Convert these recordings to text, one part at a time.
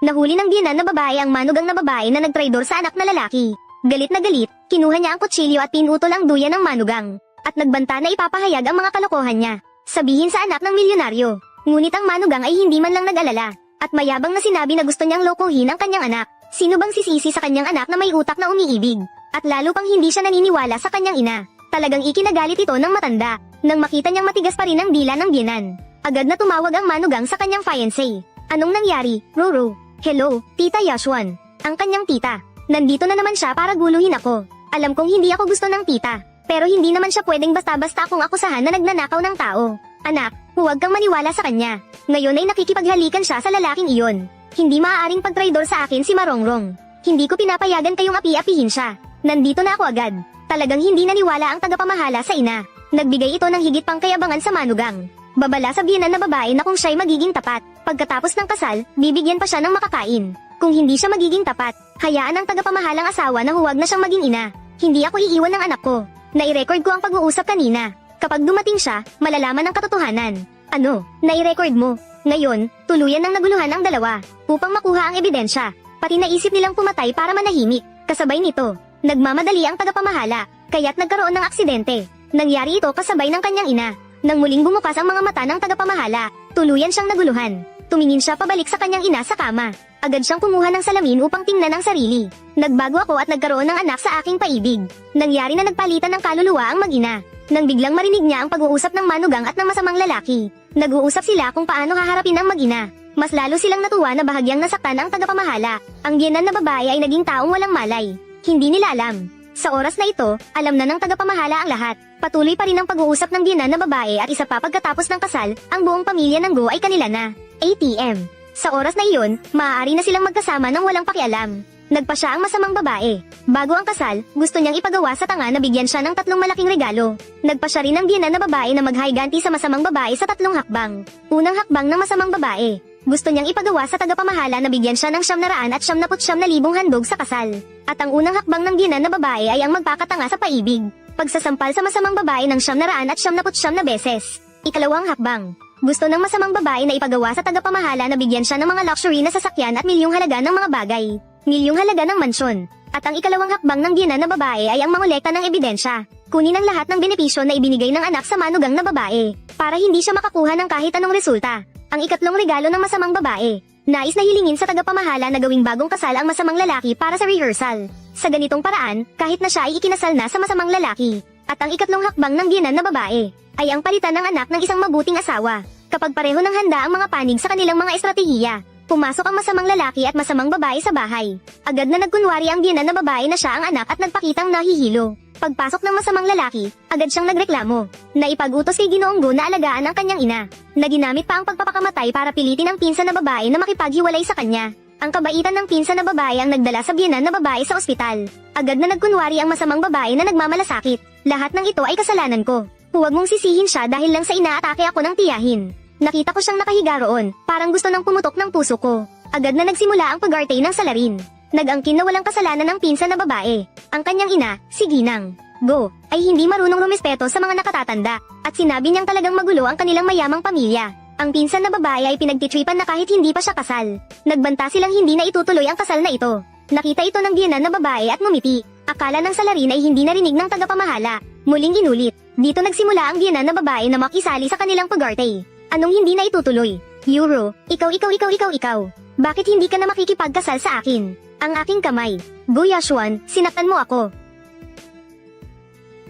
Nahuli ng biyenan na babae ang manugang na babae na nagtraidor sa anak na lalaki. Galit na galit, kinuha niya ang kutsilyo at pinutol ang duyan ng manugang. At nagbanta na ipapahayag ang mga kalokohan niya. Sabihin sa anak ng milyonaryo. Ngunit ang manugang ay hindi man lang nag-alala. At mayabang na sinabi na gusto niyang lokohin ang kanyang anak. Sino bang sisisi sa kanyang anak na may utak na umiibig? At lalo pang hindi siya naniniwala sa kanyang ina. Talagang ikinagalit ito ng matanda. Nang makita niyang matigas pa rin ang dila ng biyenan. Agad na tumawag ang manugang sa kanyang fiancé. Anong nangyari, Roro? Hello, Tita Yashuan. Ang kanyang tita. Nandito na naman siya para guluhin ako. Alam kong hindi ako gusto ng tita. Pero hindi naman siya pwedeng basta-basta akong akusahan na nagnanakaw ng tao. Anak, huwag kang maniwala sa kanya. Ngayon ay nakikipaghalikan siya sa lalaking iyon. Hindi maaaring pagtraidor sa akin si Marongrong. Hindi ko pinapayagan kayong api-apihin siya. Nandito na ako agad. Talagang hindi naniwala ang tagapamahala sa ina. Nagbigay ito ng higit pang kayabangan sa manugang. Babala sa biyenan na babae na kung siya'y magiging tapat. Pagkatapos ng kasal, bibigyan pa siya ng makakain. Kung hindi siya magiging tapat, hayaan ang tagapamahalang asawa na huwag na siyang maging ina. Hindi ako iiwan ng anak ko. Nai-record ko ang pag-uusap kanina. Kapag dumating siya, malalaman ang katotohanan. Ano, nai-record mo? Ngayon, tuluyan nang naguluhan ang dalawa, upang makuha ang ebidensya. Pati naisip nilang pumatay para manahimik. Kasabay nito, nagmamadali ang tagapamahala, kaya't nagkaroon ng aksidente. Nangyari ito kasabay ng kanyang ina. Nang muling bumukas ang mga mata ng tagapamahala, tuluyan siyang naguluhan. Tumingin siya pabalik sa kanyang ina sa kama. Agad siyang kumuha ng salamin upang tingnan ang sarili. Nagbago ako at nagkaroon ng anak sa aking paibig. Nangyari na nagpalitan ng kaluluwa ang mag-ina. Nang biglang marinig niya ang pag-uusap ng manugang at ng masamang lalaki. Nag-uusap sila kung paano haharapin ang mag-ina. Mas lalo silang natuwa na bahagyang nasaktan ang tagapamahala. Ang biyenan na babae ay naging taong walang malay. Hindi nila alam. Sa oras na ito, alam na ng tagapamahala ang lahat. Patuloy pa rin ang pag-uusap ng biyenan na babae at isa pa pagkatapos ng kasal, ang buong pamilya ng Go ay kanila na. ATM. Sa oras na iyon, maaari na silang magkasama ng walang pakialam. Nagpa siya ang masamang babae. Bago ang kasal, gusto niyang ipagawa sa tanga na bigyan siya ng 3 malaking regalo. Nagpa siya rin ang biyenan na babae na maghiganti sa masamang babae sa 3 hakbang. Unang hakbang ng masamang babae. Gusto niyang ipagawa sa tagapamahala na bigyan siya ng 999,000 handog sa kasal. At ang unang hakbang ng biyenan na babae ay ang magpakatanga sa paibig. Pagsasampal sa masamang babae ng 999 na beses. Ikalawang hakbang. Gusto ng masamang babae na ipagawa sa tagapamahala na bigyan siya ng mga luxury na sasakyan at milyong halaga ng mga bagay. Milyong halaga ng mansyon. At ang ikalawang hakbang ng biyenan na babae ay ang mangolekta ng ebidensya. Kunin ang lahat ng benepisyo na ibinigay ng anak sa manugang na babae, para hindi siya makakuha ng kahit anong resulta. Ang ikatlong regalo ng masamang babae. Nais na hilingin sa tagapamahala na gawing bagong kasal ang masamang lalaki para sa rehearsal. Sa ganitong paraan, kahit na siya ay ikinasal na sa masamang lalaki. At ang ikatlong hakbang ng biyenan na babae, ay ang palitan ng anak ng isang mabuting asawa. Kapag pareho ng handa ang mga panig sa kanilang mga estratehiya, pumasok ang masamang lalaki at masamang babae sa bahay. Agad na nagkunwari ang biyenan na babae na siya ang anak at nagpakitang nahihilo. Pagpasok ng masamang lalaki, agad siyang nagreklamo. Naipag-utos kay Ginoong Go na alagaan ang kanyang ina. Na ginamit pa ang pagpapakamatay para pilitin ang pinsan na babae na makipaghiwalay sa kanya. Ang kabaitan ng pinsan na babae ang nagdala sa biyenan na babae sa ospital. Agad na nagkunwari ang masamang babae na nagmamalasakit. Lahat ng ito ay kasalanan ko. Huwag mong sisihin siya dahil lang sa inaatake ako ng tiyahin. Nakita ko siyang nakahiga roon, parang gusto nang pumutok ng puso ko. Agad na nagsimula ang pag-arte ng salarin. Nag-angkin na walang kasalanan ng pinsan na babae. Ang kanyang ina, si Ginang Go, ay hindi marunong rumespeto sa mga nakatatanda, at sinabi niyang talagang magulo ang kanilang mayamang pamilya. Ang pinsan na babae ay pinagtitripan na kahit hindi pa siya kasal. Nagbanta silang hindi na itutuloy ang kasal na ito. Nakita ito ng biyenan na babae at ngumiti. Akala ng salarin ay hindi narinig ng tagapamahala. Muling inulit. Dito nagsimula ang biyenan na babae na makisali sa kanilang pag-arte. Anong hindi na itutuloy? Euro, ikaw. Bakit hindi ka na makikipagkasal sa akin? Ang aking kamay. Go Yashuan, sinaktan mo ako.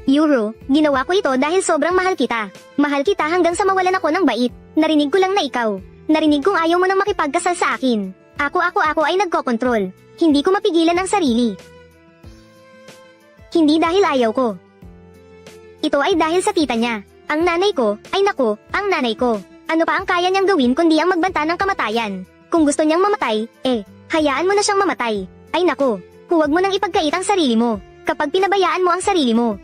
Euro, ginawa ko ito dahil sobrang mahal kita. Mahal kita hanggang sa mawalan ako ng bait. Narinig ko lang na ikaw. Narinig kong ayaw mo nang makipagkasal sa akin. Ako ay nagkokontrol. Hindi ko mapigilan ang sarili. Hindi dahil ayaw ko. Ito ay dahil sa tita niya. Ang nanay ko, ay naku, ang nanay ko. Ano pa ang kaya niyang gawin kundi ang magbanta ng kamatayan? Kung gusto niyang mamatay, hayaan mo na siyang mamatay. Ay naku, huwag mo nang ipagkait ang sarili mo. Kapag pinabayaan mo ang sarili mo,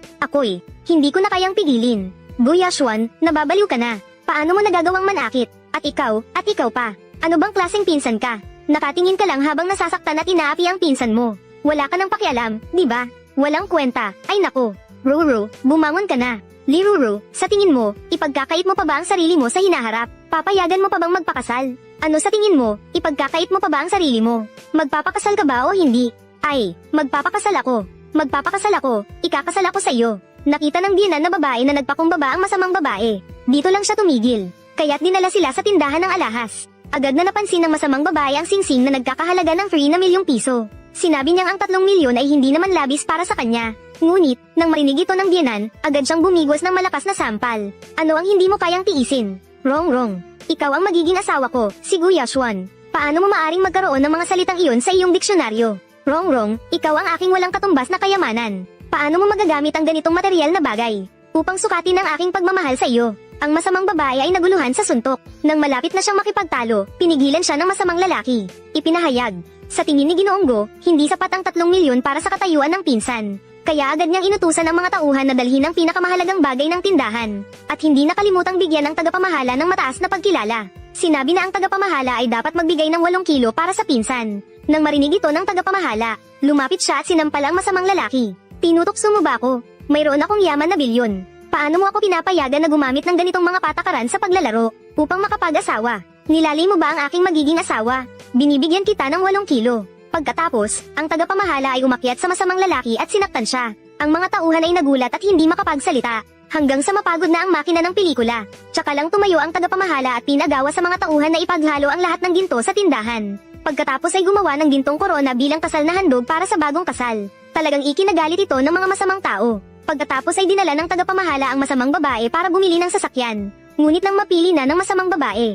hindi ko na kayang pigilin. Go Yashuan, nababaliw ka na. Paano mo nagagawang manakit? At ikaw pa. Ano bang klaseng pinsan ka? Nakatingin ka lang habang nasasaktan at inaapi ang pinsan mo. Wala ka nang pakialam, di ba? Walang kwenta. Ay naku. Roro, bumangon ka na. Liruro, sa tingin mo, ipagkakait mo pa ba ang sarili mo sa hinaharap? Papayagan mo pa bang magpakasal? Ano sa tingin mo, ipagkakait mo pa ba ang sarili mo? Magpapakasal ka ba o hindi? Ay, magpapakasal ako. Magpapakasal ako, ikakasal ako sa iyo. Nakita ng biyenan na babae na nagpakumbaba ang masamang babae. Dito lang siya tumigil. Kaya't dinala sila sa tindahan ng alahas. Agad na napansin ng masamang babae ang singsing na nagkakahalaga ng free na ₱1,000,000. Sinabi niyang ang 3 milyon ay hindi naman labis para sa kanya. Ngunit, nang marinig ito ng biyenan, agad siyang bumigwas ng malakas na sampal. Ano ang hindi mo kayang tiisin? Wrong. Ikaw ang magiging asawa ko, si Guya Xuan. Paano mo maaring magkaroon ng mga salitang iyon sa iyong diksyonaryo? Wrong. Ikaw ang aking walang katumbas na kayamanan. Paano mo magagamit ang ganitong material na bagay upang sukatin ang aking pagmamahal sa iyo? Ang masamang babae ay naguluhan sa suntok. Nang malapit na siyang makipagtalo, pinigilan siya ng masamang lalaki. Ipinahayag. Sa tingin ni Ginoong Go, hindi sapat ang 3 milyon para sa katayuan ng pinsan. Kaya agad niyang inutusan ang mga tauhan na dalhin ang pinakamahalagang bagay ng tindahan. At hindi nakalimutang bigyan ng tagapamahala ng mataas na pagkilala. Sinabi na ang tagapamahala ay dapat magbigay ng 8 kilo para sa pinsan. Nang marinig ito ng tagapamahala, lumapit siya at sinampal ang masamang lalaki. Tinutokso mo ba ako? Mayroon akong yaman na bilyon. Paano mo ako pinapayagan na gumamit ng ganitong mga patakaran sa paglalaro upang makapag-asawa? Nilali mo ba ang aking magiging asawa? Binibigyan kita ng 8 kilo. Pagkatapos, ang tagapamahala ay umakyat sa masamang lalaki at sinaktan siya. Ang mga tauhan ay nagulat at hindi makapagsalita, hanggang sa mapagod na ang makina ng pelikula. Tsaka lang tumayo ang tagapamahala at pinagawa sa mga tauhan na ipaghalo ang lahat ng ginto sa tindahan. Pagkatapos ay gumawa ng gintong korona bilang kasal na handog para sa bagong kasal. Talagang ikinagalit ito ng mga masamang tao. Pagkatapos ay dinala ng tagapamahala ang masamang babae para bumili ng sasakyan. Ngunit nang mapili na ng masamang babae,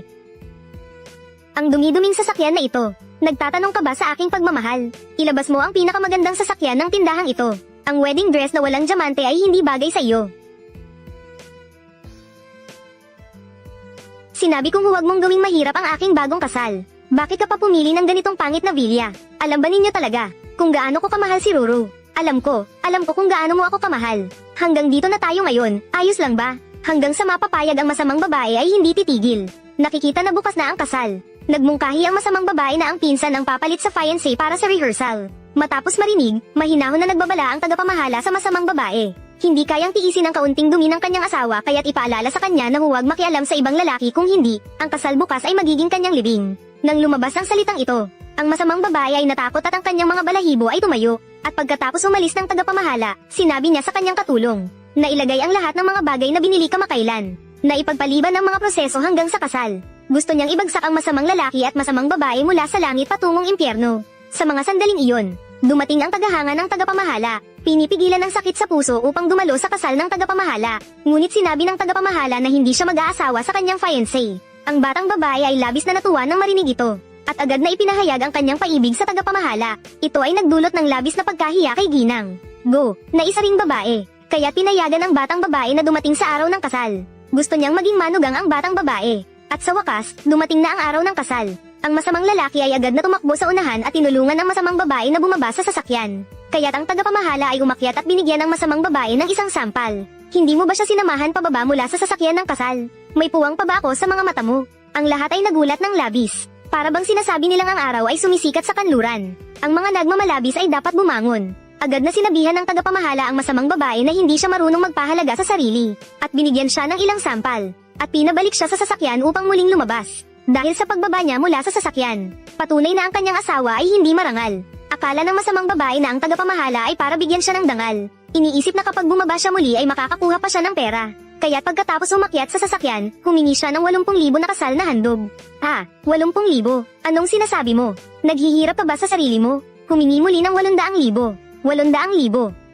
ang dumi-duming sasakyan na ito. Nagtatanong ka ba sa aking pagmamahal? Ilabas mo ang pinakamagandang sasakyan ng tindahang ito. Ang wedding dress na walang diamante ay hindi bagay sa iyo. Sinabi kong huwag mong gawing mahirap ang aking bagong kasal. Bakit ka pa pumili ng ganitong pangit na vilya? Alam ba ninyo talaga kung gaano ko kamahal si Ruru? Alam ko kung gaano mo ako kamahal. Hanggang dito na tayo ngayon, ayos lang ba? Hanggang sa mapapayag ang masamang babae ay hindi titigil. Nakikita na bukas na ang kasal. Nagmungkahi ang masamang babae na ang pinsan ang papalit sa fiancé para sa rehearsal. Matapos marinig, mahinahon na nagbabala ang tagapamahala sa masamang babae. Hindi kayang tiisin ang kaunting dumi ng kanyang asawa kaya't ipaalala sa kanya na huwag makialam sa ibang lalaki kung hindi, ang kasal bukas ay magiging kanyang libing. Nang lumabas ang salitang ito, ang masamang babae ay natakot at ang kanyang mga balahibo ay tumayo. At pagkatapos umalis ng tagapamahala, sinabi niya sa kanyang katulong na ilagay ang lahat ng mga bagay na binili kamakailan, na ipagpaliban ang mga proseso hanggang sa kasal. Gusto niyang ibagsak ang masamang lalaki at masamang babae mula sa langit patungong impyerno. Sa mga sandaling iyon, dumating ang tagahanga ng tagapamahala. Pinipigilan ng sakit sa puso upang dumalo sa kasal ng tagapamahala. Ngunit sinabi ng tagapamahala na hindi siya mag-aasawa sa kanyang fiancé. Ang batang babae ay labis na natuwa nang marinig ito. At agad na ipinahayag ang kanyang paibig sa tagapamahala. Ito ay nagdulot ng labis na pagkahiya kay Ginang Go, na isa ring babae. Kaya pinayagan ng batang babae na dumating sa araw ng kasal. Gusto niyang maging manugang ang batang babae. At sa wakas, dumating na ang araw ng kasal. Ang masamang lalaki ay agad na tumakbo sa unahan at tinulungan ang masamang babae na bumaba sa sasakyan. Kaya't ang tagapamahala ay umakyat at binigyan ng masamang babae ng isang sampal. Hindi mo ba siya sinamahan pababa mula sa sasakyan ng kasal? May puwang pa ba ako sa mga mata mo? Ang lahat ay nagulat ng labis. Para bang sinasabi nilang ang araw ay sumisikat sa kanluran. Ang mga nagmamalabis ay dapat bumangon. Agad na sinabihan ng tagapamahala ang masamang babae na hindi siya marunong magpahalaga sa sarili. At binigyan siya ng ilang sampal. At pinabalik siya sa sasakyan upang muling lumabas. Dahil sa pagbaba niya mula sa sasakyan, patunay na ang kanyang asawa ay hindi marangal. Akala ng masamang babae na ang tagapamahala ay para bigyan siya ng dangal. Iniisip na kapag bumaba siya muli ay makakakuha pa siya ng pera. Kaya pagkatapos umakyat sa sasakyan, humingi siya ng 80,000 na kasal na handog. 80,000? Anong sinasabi mo? Naghihirap pa ba sa sarili mo? Humingi muli ng 800,000. 800,000.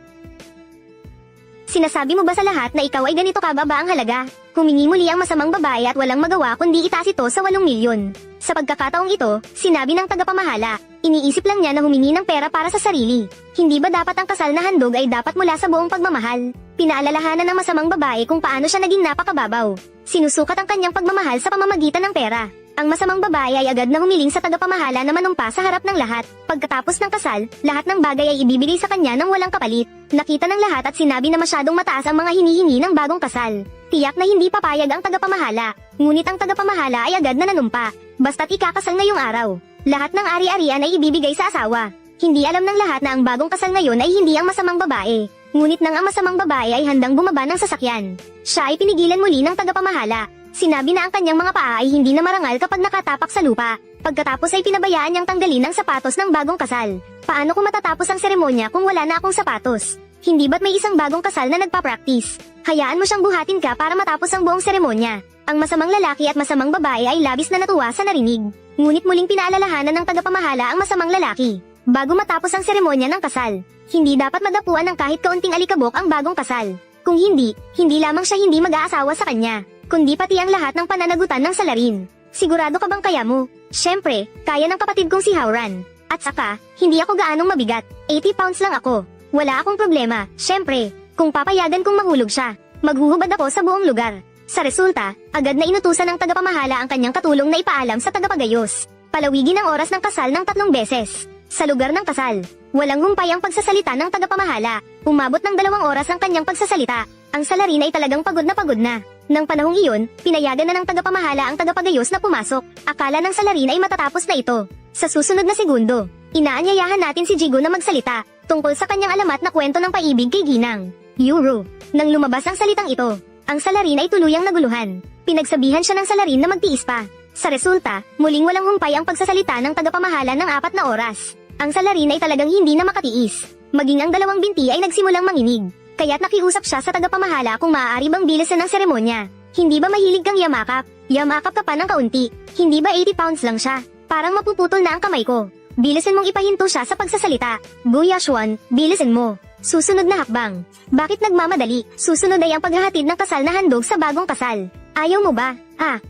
Sinasabi mo ba sa lahat na ikaw ay ganito kababa ang halaga? Humingi muli ang masamang babae at walang magawa kundi itaas ito sa 8 milyon. Sa pagkakataong ito, sinabi ng tagapamahala, iniisip lang niya na humingi ng pera para sa sarili. Hindi ba dapat ang kasal na handog ay dapat mula sa buong pagmamahal? Pinaalalahanan ng masamang babae kung paano siya naging napakababaw. Sinusukat ang kanyang pagmamahal sa pamamagitan ng pera. Ang masamang babae ay agad na humiling sa tagapamahala na manumpa sa harap ng lahat. Pagkatapos ng kasal, lahat ng bagay ay ibibigay sa kanya ng walang kapalit. Nakita ng lahat at sinabi na masyadong mataas ang mga hinihingi ng bagong kasal. Tiyak na hindi papayag ang tagapamahala. Ngunit ang tagapamahala ay agad na nanumpa. Basta't ikakasal ngayong araw, lahat ng ari-arian ay ibibigay sa asawa. Hindi alam ng lahat na ang bagong kasal ngayon ay hindi ang masamang babae. Ngunit nang ang masamang babae ay handang bumaba ng sasakyan, siya ay pinigilan muli ng tagapamahala. Sinabi na ang kanyang mga paa ay hindi na marangal kapag nakatapak sa lupa. Pagkatapos ay pinabayaan niyang tanggalin ang sapatos ng bagong kasal. Paano kung matatapos ang seremonya kung wala na akong sapatos? Hindi ba't may isang bagong kasal na nagpa-practice? Hayaan mo siyang buhatin ka para matapos ang buong seremonya. Ang masamang lalaki at masamang babae ay labis na natuwa sa narinig. Ngunit muling pinaalalahanan ng tagapamahala ang masamang lalaki. Bago matapos ang seremonya ng kasal, hindi dapat madapuan ng kahit kaunting alikabok ang bagong kasal. Kung hindi, hindi lamang siya hindi mag-aasawa sa kanya, kundi pati ang lahat ng pananagutan ng salarin. Sigurado ka bang kaya mo? Siyempre, kaya ng kapatid kong si Howran. At saka, hindi ako gaanong mabigat, 80 pounds lang ako. Wala akong problema, siyempre, kung papayagan kong mahulog siya, maghuhubad ako sa buong lugar. Sa resulta, agad na inutusan ng tagapamahala ang kanyang katulong na ipaalam sa tagapagayos. Palawigin ang oras ng kasal ng 3 beses. Sa lugar ng kasal, walang humpay ang pagsasalita ng tagapamahala. Umabot ng 2 oras ang kanyang pagsasalita. Ang salarin ay talagang pagod na pagod na. Nang panahong iyon, pinayagan na ng tagapamahala ang tagapagayos na pumasok. Akala ng salarin ay matatapos na ito. Sa susunod na segundo, inaanyayahan natin si Jigo na magsalita tungkol sa kanyang alamat na kwento ng paibig kay Ginang. Yuro. Nang lumabas ang salitang ito, ang salarin ay tuluyang naguluhan. Pinagsabihan siya ng salarin na magtiis pa. Sa resulta, muling walang humpay ang pagsasalita ng tagapamahala ng 4 na oras. Ang salarin ay talagang hindi na makatiis. Maging ang 2 binti ay nagsimulang manginig. Kaya't nakiusap siya sa tagapamahala kung maaari bang bilisan ang seremonya. Hindi ba mahilig kang yamakap? Yamakap ka pa ng kaunti. Hindi ba 80 pounds lang siya? Parang mapuputol na ang kamay ko. Bilisan mong ipahinto siya sa pagsasalita. Gu Yashuan, bilisan mo. Susunod na hakbang. Bakit nagmamadali? Susunod ay ang paghahatid ng kasal na handog sa bagong kasal. Ayaw mo ba?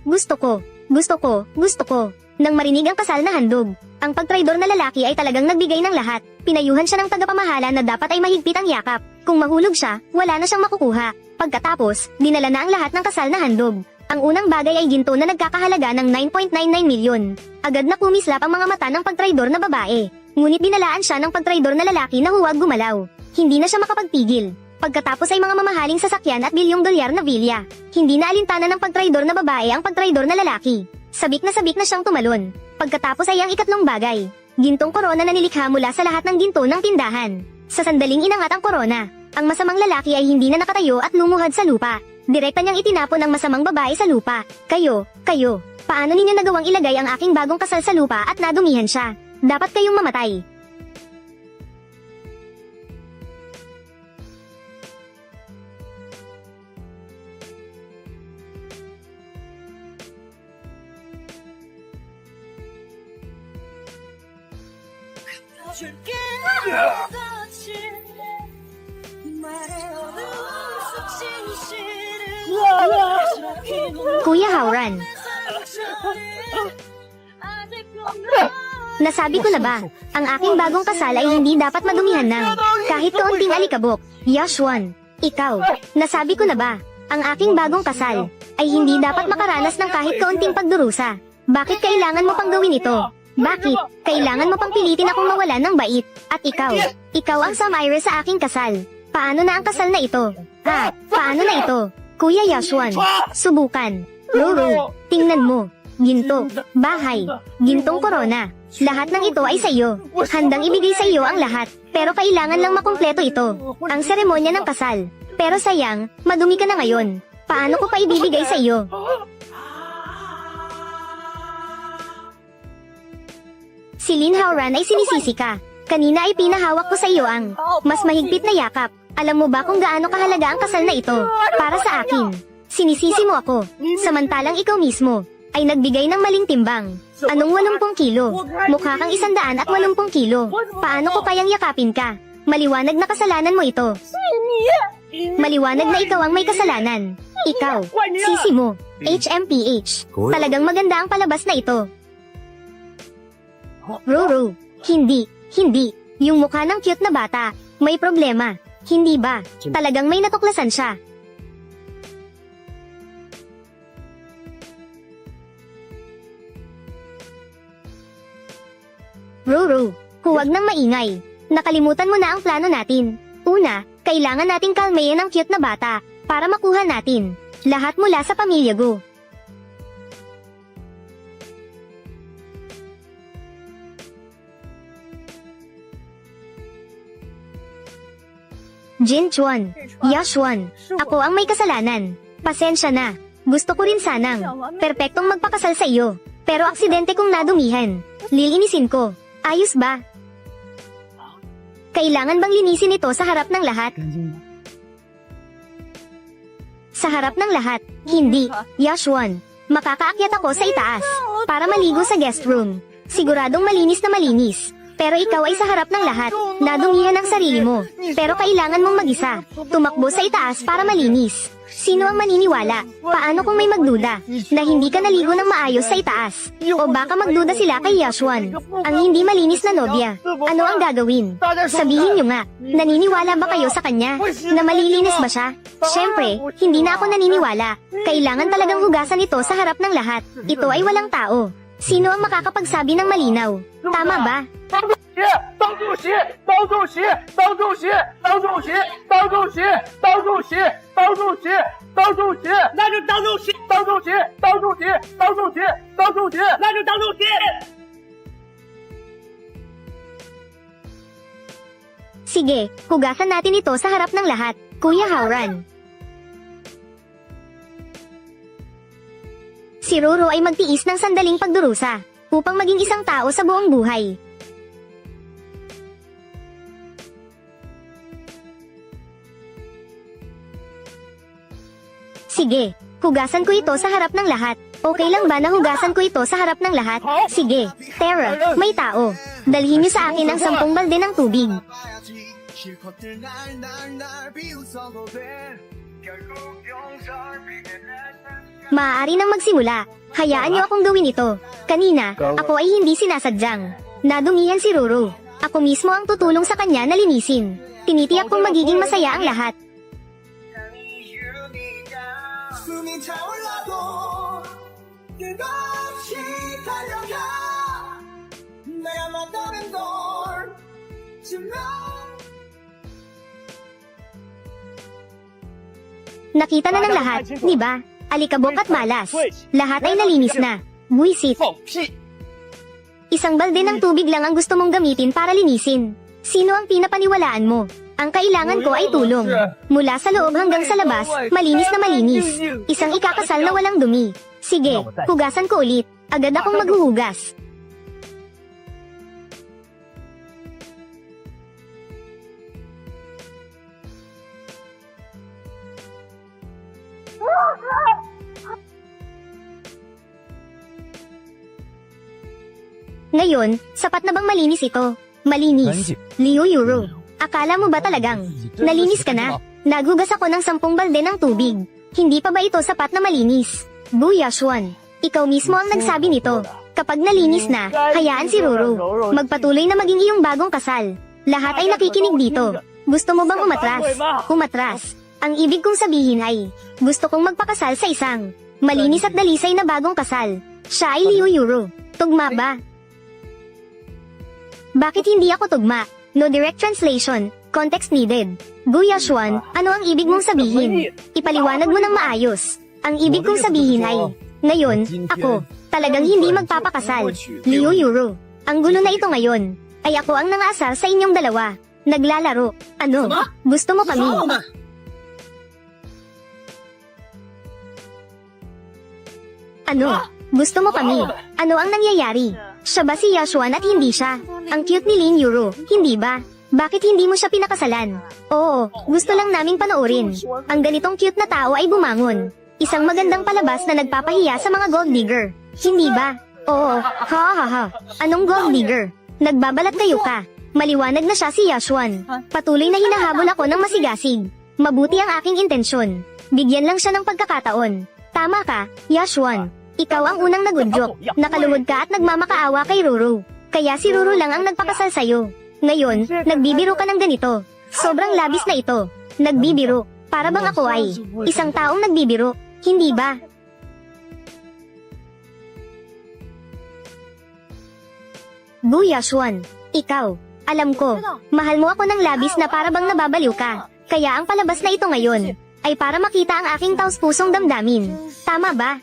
Gusto ko. Gusto ko. Gusto ko. Nang marinig ang kasal na handog, ang pagtraidor na lalaki ay talagang nagbigay ng lahat. Pinayuhan siya ng tagapamahala na dapat ay mahigpit ang yakap. Kung mahulog siya, wala na siyang makukuha. Pagkatapos, dinala na ang lahat ng kasal na handog. Ang unang bagay ay ginto na nagkakahalaga ng 9.99 milyon. Agad na kumislap ang mga mata ng pagtraidor na babae. Ngunit binalaan siya ng pagtraidor na lalaki na huwag gumalaw. Hindi na siya makapagpigil. Pagkatapos ay mga mamahaling sasakyan at bilyong dolyar na vilya. Hindi na alintana ng pagtraidor na babae ang pagtraidor na lalaki. Sabik na siyang tumalon. Pagkatapos ay ang ikatlong bagay. Gintong korona na nilikha mula sa lahat ng ginto ng tindahan. Sa sandaling inangat ang korona, ang masamang lalaki ay hindi na nakatayo at lumuhad sa lupa. Direkta niyang itinapon ang masamang babae sa lupa. Kayo, paano ninyo nagawang ilagay ang aking bagong kasal sa lupa at nadumihan siya? Dapat kayong mamatay. Kuya Howran, nasabi ko na ba, ang aking bagong kasal ay hindi dapat madumihan ng kahit kaunting alikabok. Yashuan, ikaw, nasabi ko na ba, ang aking bagong kasal ay hindi dapat makaranas ng kahit kaunting pagdurusa. Bakit kailangan mo pang gawin ito? Bakit kailangan mo pang pilitin akong mawalan ng bait? At ikaw ang samaire sa aking kasal. Paano na ang kasal na ito? Paano na ito? Kuya Yashuan, subukan. Ruru, tingnan mo. Ginto, bahay, gintong korona. Lahat ng ito ay sa iyo. Handang ibigay sa iyo ang lahat. Pero kailangan lang makumpleto ito. Ang seremonya ng kasal. Pero sayang, madumi ka na ngayon. Paano ko pa ibibigay sa iyo? Si Lin Howran ay sinisisi ka. Kanina ay pinahawak ko sa iyo ang mas mahigpit na yakap. Alam mo ba kung gaano kahalaga ang kasal na ito para sa akin? Sinisisi mo ako, samantalang ikaw mismo ay nagbigay ng maling timbang. Anong 80 kilo? Mukha kang 180 kilo. Paano ko kayang yakapin ka? Maliwanag na kasalanan mo ito. Maliwanag na ikaw ang may kasalanan. Ikaw, sisi mo, HMPH. Talagang maganda ang palabas na ito. Ruru, hindi. Yung mukha ng cute na bata, may problema. Hindi ba? Talagang may natuklasan siya. Ruru, huwag nang maingay. Nakalimutan mo na ang plano natin. Una, kailangan nating kalmayan ang cute na bata para makuha natin lahat mula sa pamilya Gu. Jin Chuan, Yashuan, ako ang may kasalanan. Pasensya na. Gusto ko rin sanang perpektong magpakasal sa iyo. Pero aksidente kong nadumihan. Lilinisin ko. Ayos ba? Kailangan bang linisin ito sa harap ng lahat? Sa harap ng lahat? Hindi. Yashwan. Makakaakyat ako sa itaas para maligo sa guest room. Siguradong malinis na malinis. Pero ikaw ay sa harap ng lahat. Nadumihan ang sarili mo. Pero kailangan mong mag-isa. Tumakbo sa itaas para malinis. Sino ang maniniwala? Paano kung may magduda na hindi ka naligo ng maayos sa itaas? O baka magduda sila kay Yashwan, ang hindi malinis na nobya. Ano ang gagawin? Sabihin nyo nga, naniniwala ba kayo sa kanya? Na malilinis ba siya? Siyempre, hindi na ako naniniwala. Kailangan talagang hugasan ito sa harap ng lahat. Ito ay walang tao. Sino ang makakapagsabi ng malinaw? Tama ba? 党主席，党主席，党主席，党主席，党主席，党主席，党主席，党主席，那就党主席，党主席，党主席，党主席，党主席，那就党主席。 Sige, hugasan natin ito sa harap ng lahat, Kuya Howran. Si Roro ay magtiis ng sandaling pagdurusa upang maging isang tao sa buong buhay. Sige, hugasan ko ito sa harap ng lahat. Okay lang ba na hugasan ko ito sa harap ng lahat? Sige, Tara, may tao. Dalhin niyo sa akin ang 10 balde ng tubig. Maaari nang magsimula. Hayaan niyo akong gawin ito. Kanina, ako ay hindi sinasadyang. Nadumihan si Roro. Ako mismo ang tutulong sa kanya na linisin. Tinitiyak kong magiging masaya ang lahat. Nakita na ng lahat, di ba? Alikabok at malas. Lahat ay nalinis na. Buisit. 放屁！ Isang balde ng tubig lang ang gusto mong gamitin para linisin. Sino ang pinapaniwalaan mo? Ang kailangan ko ay tulong. Mula sa loob hanggang sa labas, malinis na malinis. Isang ikakasal na walang dumi. Sige, hugasan ko ulit. Agad akong maghuhugas. Ngayon, sapat na bang malinis ito? Malinis. Liu Yuro. Akala mo ba talagang nalinis ka na? Nagugas ako ng 10 balde ng tubig. Hindi pa ba ito sapat na malinis? Bu Yashwan, ikaw mismo ang nagsabi nito. Kapag nalinis na, hayaan si Roro. Magpatuloy na maging iyong bagong kasal. Lahat ay nakikinig dito. Gusto mo bang umatras? Umatras. Ang ibig kong sabihin ay, gusto kong magpakasal sa isang malinis at dalisay na bagong kasal. Siya ay Liu Yuro. Tugma ba? Bakit hindi ako tugma? No direct translation. Context needed. Gu Yashwan, ano ang ibig mong sabihin? Ipaliwanag mo ng maayos. Ang ibig kong sabihin ay, ngayon, ako, talagang hindi magpapakasal. Liu Yuro. Ang gulo na ito ngayon, ay ako ang nangaasar sa inyong dalawa. Naglalaro. Ano? Gusto mo kami? Ano? Gusto mo kami? Ano ang nangyayari? Siya ba si Yashwan at hindi siya? Ang cute ni Lin Yuro, hindi ba? Bakit hindi mo siya pinakasalan? Oo, gusto lang naming panoorin. Ang ganitong cute na tao ay bumangon. Isang magandang palabas na nagpapahiya sa mga gold digger. Hindi ba? Oo, ha ha ha. Anong gold digger? Nagbabalat kayo ka. Maliwanag na siya si Yashwan. Patuloy na hinahabol ako ng masigasig. Mabuti ang aking intensyon. Bigyan lang siya ng pagkakataon. Tama ka, Yashwan. Ikaw ang unang nagudyok. Nakaluhod ka at nagmamakaawa kay Roro. Kaya si Roro lang ang nagpakasal sa'yo. Ngayon, nagbibiro ka ng ganito. Sobrang labis na ito. Nagbibiro. Para bang ako ay isang taong nagbibiro. Hindi ba? Bu Yashwan, ikaw. Alam ko, mahal mo ako ng labis na para bang nababaliw ka. Kaya ang palabas na ito ngayon, ay para makita ang aking taos-pusong damdamin. Tama ba?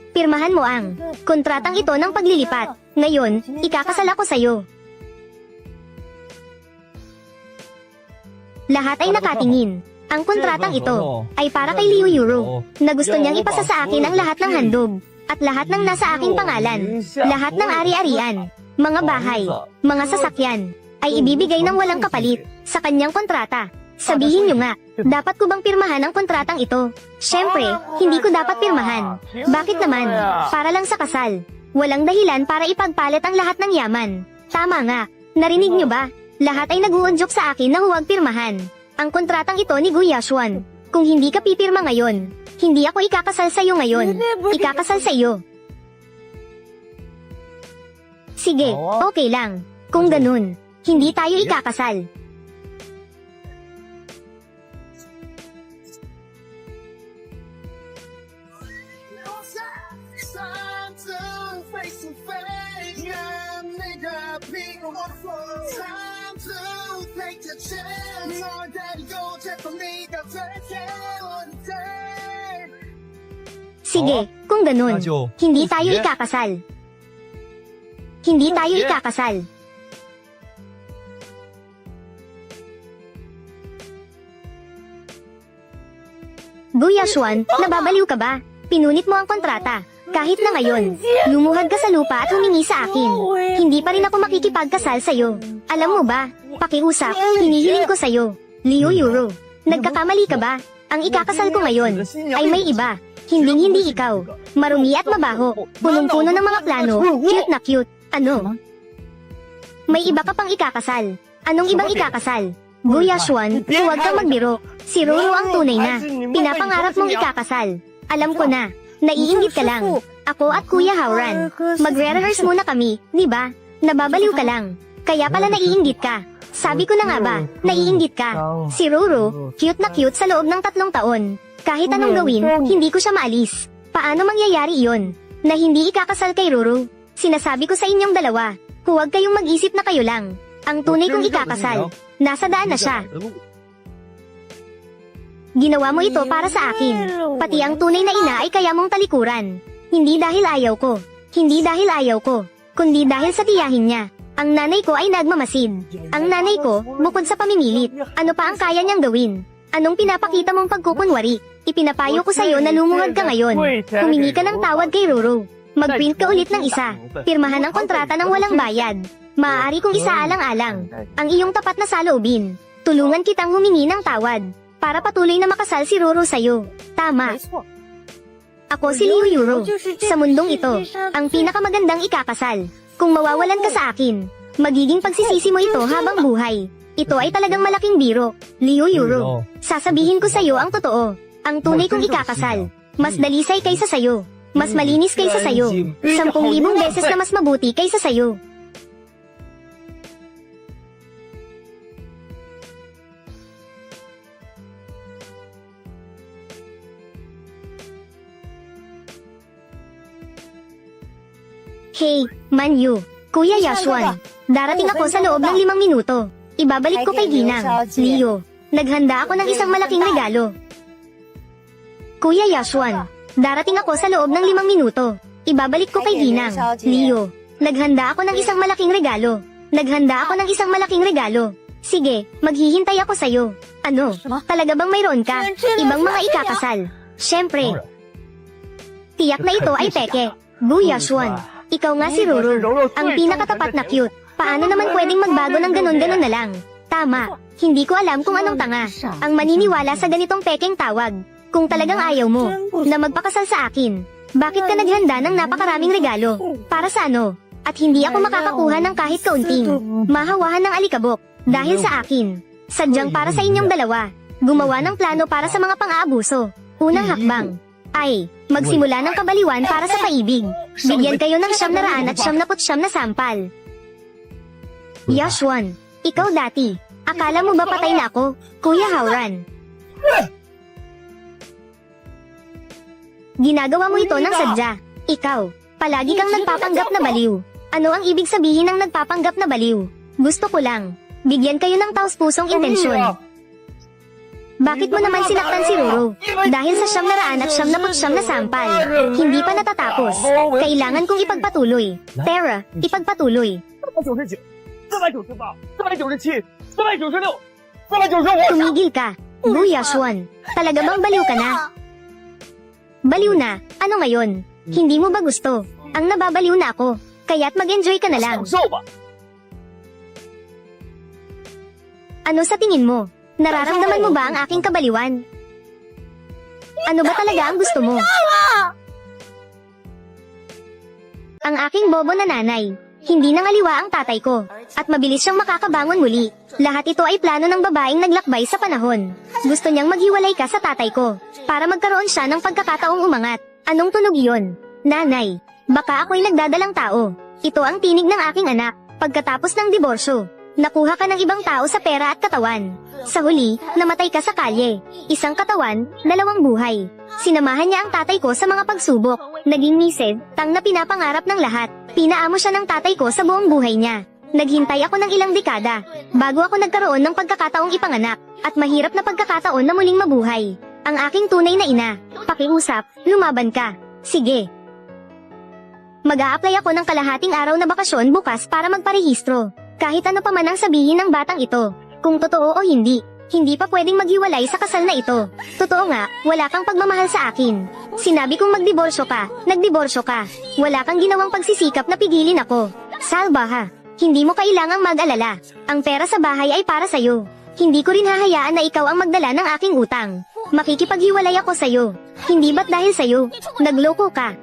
Pirmahan mo ang kontratang ito ng paglilipat. Ngayon, ikakasal ako sa'yo. Lahat ay nakatingin. Ang kontratang ito ay para kay Liu Yuro na gusto niyang ipasa sa akin ang lahat ng handog at lahat ng nasa aking pangalan, lahat ng ari-arian, mga bahay, mga sasakyan, ay ibibigay ng walang kapalit sa kanyang kontrata. Sabihin niyo nga, dapat ko bang pirmahan ang kontratang ito? Siyempre, hindi ko dapat pirmahan. Bakit naman? Para lang sa kasal. Walang dahilan para ipagpalit ang lahat ng yaman. Tama nga, narinig niyo ba? Lahat ay nag-uudyok sa akin na huwag pirmahan ang kontratang ito ni Gu Yashuan. Kung hindi ka pipirma ngayon, hindi ako ikakasal sa iyo ngayon. Ikakasal sa iyo. Sige, okay lang. Kung ganun, hindi tayo ikakasal. Sige, kung ganun, hindi tayo ikakasal. Hindi tayo ikakasal. Gu Yashuan, nababaliw ka ba? Pinunit mo ang kontrata. Kahit na ngayon, lumuhad ka sa lupa at humingi sa akin. Hindi pa rin ako makikipagkasal sa'yo. Alam mo ba, pakiusap, hinihiling ko sa'yo. Liu Yuro, nagkakamali ka ba? Ang ikakasal ko ngayon ay may iba. Hinding-hindi ikaw. Marumi at mabaho. Punong-puno ng mga plano. Cute na cute. Ano? May iba ka pang ikakasal. Anong ibang ikakasal? Gu Yashuan, huwag kang magbiro. Si Roro ang tunay na. Pinapangarap mong ikakasal. Alam ko na. Naiinggit ka lang. Ako at Kuya Hauran. Magre-rehearse muna kami, di ba? Nababaliw ka lang. Kaya pala naiinggit ka. Sabi ko na nga ba, naiinggit ka. Si Roro, cute na cute sa loob ng 3 taon. Kahit anong gawin, hindi ko siya maalis. Paano mangyayari iyon? Na hindi ikakasal kay Roro? Sinasabi ko sa inyong dalawa, huwag kayong mag-isip na kayo lang. Ang tunay kong ikakasal, nasa daan na siya. Ginawa mo ito para sa akin. Pati ang tunay na ina ay kaya mong talikuran. Hindi dahil ayaw ko. Hindi dahil ayaw ko. Kundi dahil sa tiyahin niya. Ang nanay ko ay nagmamasid. Ang nanay ko, bukod sa pamimilit, ano pa ang kaya niyang gawin? Anong pinapakita mong pagkukunwari? Ipinapayo ko sa'yo na lumuhad ka ngayon. Humingi ka ng tawad kay Roro. Mag-print ka ulit ng isa. Pirmahan ang kontrata ng walang bayad. Maaari kong isaalang-alang ang iyong tapat na saloobin. Tulungan kitang humingi ng tawad para patuloy na makasal si Roro sa'yo. Tama. Ako si Liu Yuro. Sa mundong ito, ang pinakamagandang ikakasal. Kung mawawalan ka sa akin, magiging pagsisisi mo ito habang buhay. Ito ay talagang malaking biro. Liu Yuro, sasabihin ko sa'yo ang totoo. Ang tunay kong ikakasal, mas dalisay kaysa sa'yo. Mas malinis kaysa sa'yo. 10,000 beses na mas mabuti kaysa sa'yo. Hey, Manyu, Kuya Yashuan, darating ako sa loob ng 5 minuto. Ibabalik ko kay Ginang, Leo. Naghanda ako ng isang malaking regalo. Kuya Yashuan, darating ako sa loob ng 5 minuto. Ibabalik ko kay Ginang, Leo. Naghanda ako ng isang malaking regalo. Naghanda ako ng isang malaking regalo. Sige, maghihintay ako sa'yo. Ano, talaga bang mayroon ka? Ibang mga ikakasal. Siyempre. Tiyak na ito ay peke. Gu Yashuan. Ikaw nga si Roro, ang pinakatapat na cute. Paano naman pwedeng magbago ng ganon-ganon na lang? Tama, hindi ko alam kung anong tanga ang maniniwala sa ganitong pekeng tawag. Kung talagang ayaw mo na magpakasal sa akin, bakit ka naghanda ng napakaraming regalo? Para sa ano? At hindi ako makakakuha ng kahit kaunting mahawahan ng alikabok dahil sa akin. Sadyang para sa inyong dalawa, gumawa ng plano para sa mga pang-aabuso. Unang hakbang ay magsimula ng kabaliwan para sa paibig. Bigyan kayo ng 999 na sampal. Yashuan, ikaw dati, akala mo ba patay na ako, Kuya Hauran? Ginagawa mo ito ng sadya. Ikaw, palagi kang nagpapanggap na baliw. Ano ang ibig sabihin ng nagpapanggap na baliw? Gusto ko lang, bigyan kayo ng taus-pusong intensyon. Bakit mo naman sinaktan si Roro? Dahil sa 999 na sampal, hindi pa natatapos. Kailangan kong ipagpatuloy. Tara, ipagpatuloy. 499、497、496、495。 Tumigil ka. Gu Yashuan, talaga bang baliw ka na? Baliw na, ano ngayon? Hindi mo ba gusto? Ang nababaliw na ako, kaya't mag-enjoy ka na lang. 享受吧。 Ano sa tingin mo? Nararamdaman mo ba ang aking kabaliwan? Ano ba talaga ang gusto mo? Ang aking bobo na nanay, hindi nangaliwa ang tatay ko, at mabilis siyang makakabangon muli. Lahat ito ay plano ng babaeng naglakbay sa panahon. Gusto niyang maghiwalay ka sa tatay ko, para magkaroon siya ng pagkakataong umangat. Anong tunog iyon? Nanay, baka ako'y nagdadalang tao. Ito ang tinig ng aking anak, pagkatapos ng diborsyo. Nakuha ka ng ibang tao sa pera at katawan. Sa huli, namatay ka sa kalye. Isang katawan, dalawang buhay. Sinamahan niya ang tatay ko sa mga pagsubok. Naging misid, tang na pinapangarap ng lahat. Pinaamo siya ng tatay ko sa buong buhay niya. Naghintay ako ng ilang dekada, bago ako nagkaroon ng pagkakataong ipanganak, at mahirap na pagkakataon na muling mabuhay. Ang aking tunay na ina, pakiusap, lumaban ka. Sige. Mag-a-apply ako ng kalahating araw na bakasyon bukas para magparehistro. Kahit ano pa man ang sabihin ng batang ito, kung totoo o hindi, hindi pa pwedeng maghiwalay sa kasal na ito. Totoo nga, wala kang pagmamahal sa akin. Sinabi kong magdiborsyo ka, nagdiborsyo ka. Wala kang ginawang pagsisikap na pigilin ako. Salbaha, hindi mo kailangang mag-alala. Ang pera sa bahay ay para sa'yo. Hindi ko rin hahayaan na ikaw ang magdala ng aking utang. Makikipaghiwalay ako sa'yo. Hindi ba't dahil sa'yo, nagloko ka?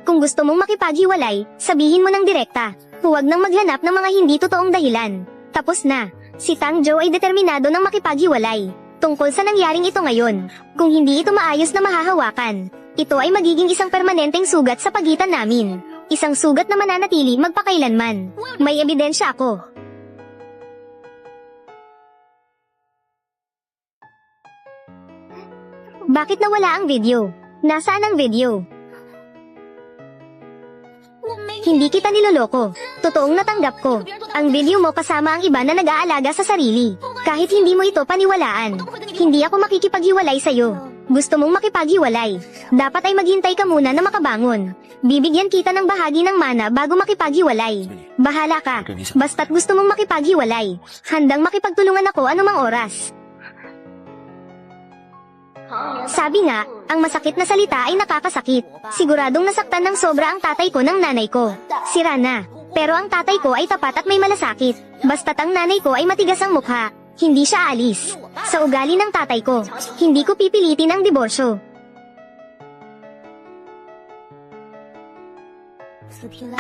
Kung gusto mong makipaghiwalay, sabihin mo ng direkta. Huwag nang maghanap ng mga hindi totoong dahilan. Tapos na. Si Tang Zhou ay determinado ng makipaghiwalay. Tungkol sa nangyaring ito ngayon, kung hindi ito maayos na mahahawakan, ito ay magiging isang permanenteng sugat sa pagitan namin. Isang sugat na mananatili magpakailanman. May ebidensya ako. Bakit nawala ang video? Nasaan ang video? Hindi kita niloloko. Totoong natanggap ko. Ang video mo kasama ang iba na nag-aalaga sa sarili. Kahit hindi mo ito paniwalaan. Hindi ako makikipaghiwalay sa'yo. Gusto mong makipaghiwalay. Dapat ay maghintay ka muna na makabangon. Bibigyan kita ng bahagi ng mana bago makipaghiwalay. Bahala ka. Basta't gusto mong makipaghiwalay. Handang makipagtulungan ako anumang oras. Sabi nga, ang masakit na salita ay nakakasakit. Siguradong nasaktan ng sobra ang tatay ko ng nanay ko. Sira na. Pero ang tatay ko ay tapat at may malasakit. Basta't ang nanay ko ay matigas ang mukha. Hindi siya alis. Sa ugali ng tatay ko, hindi ko pipilitin ang diborsyo.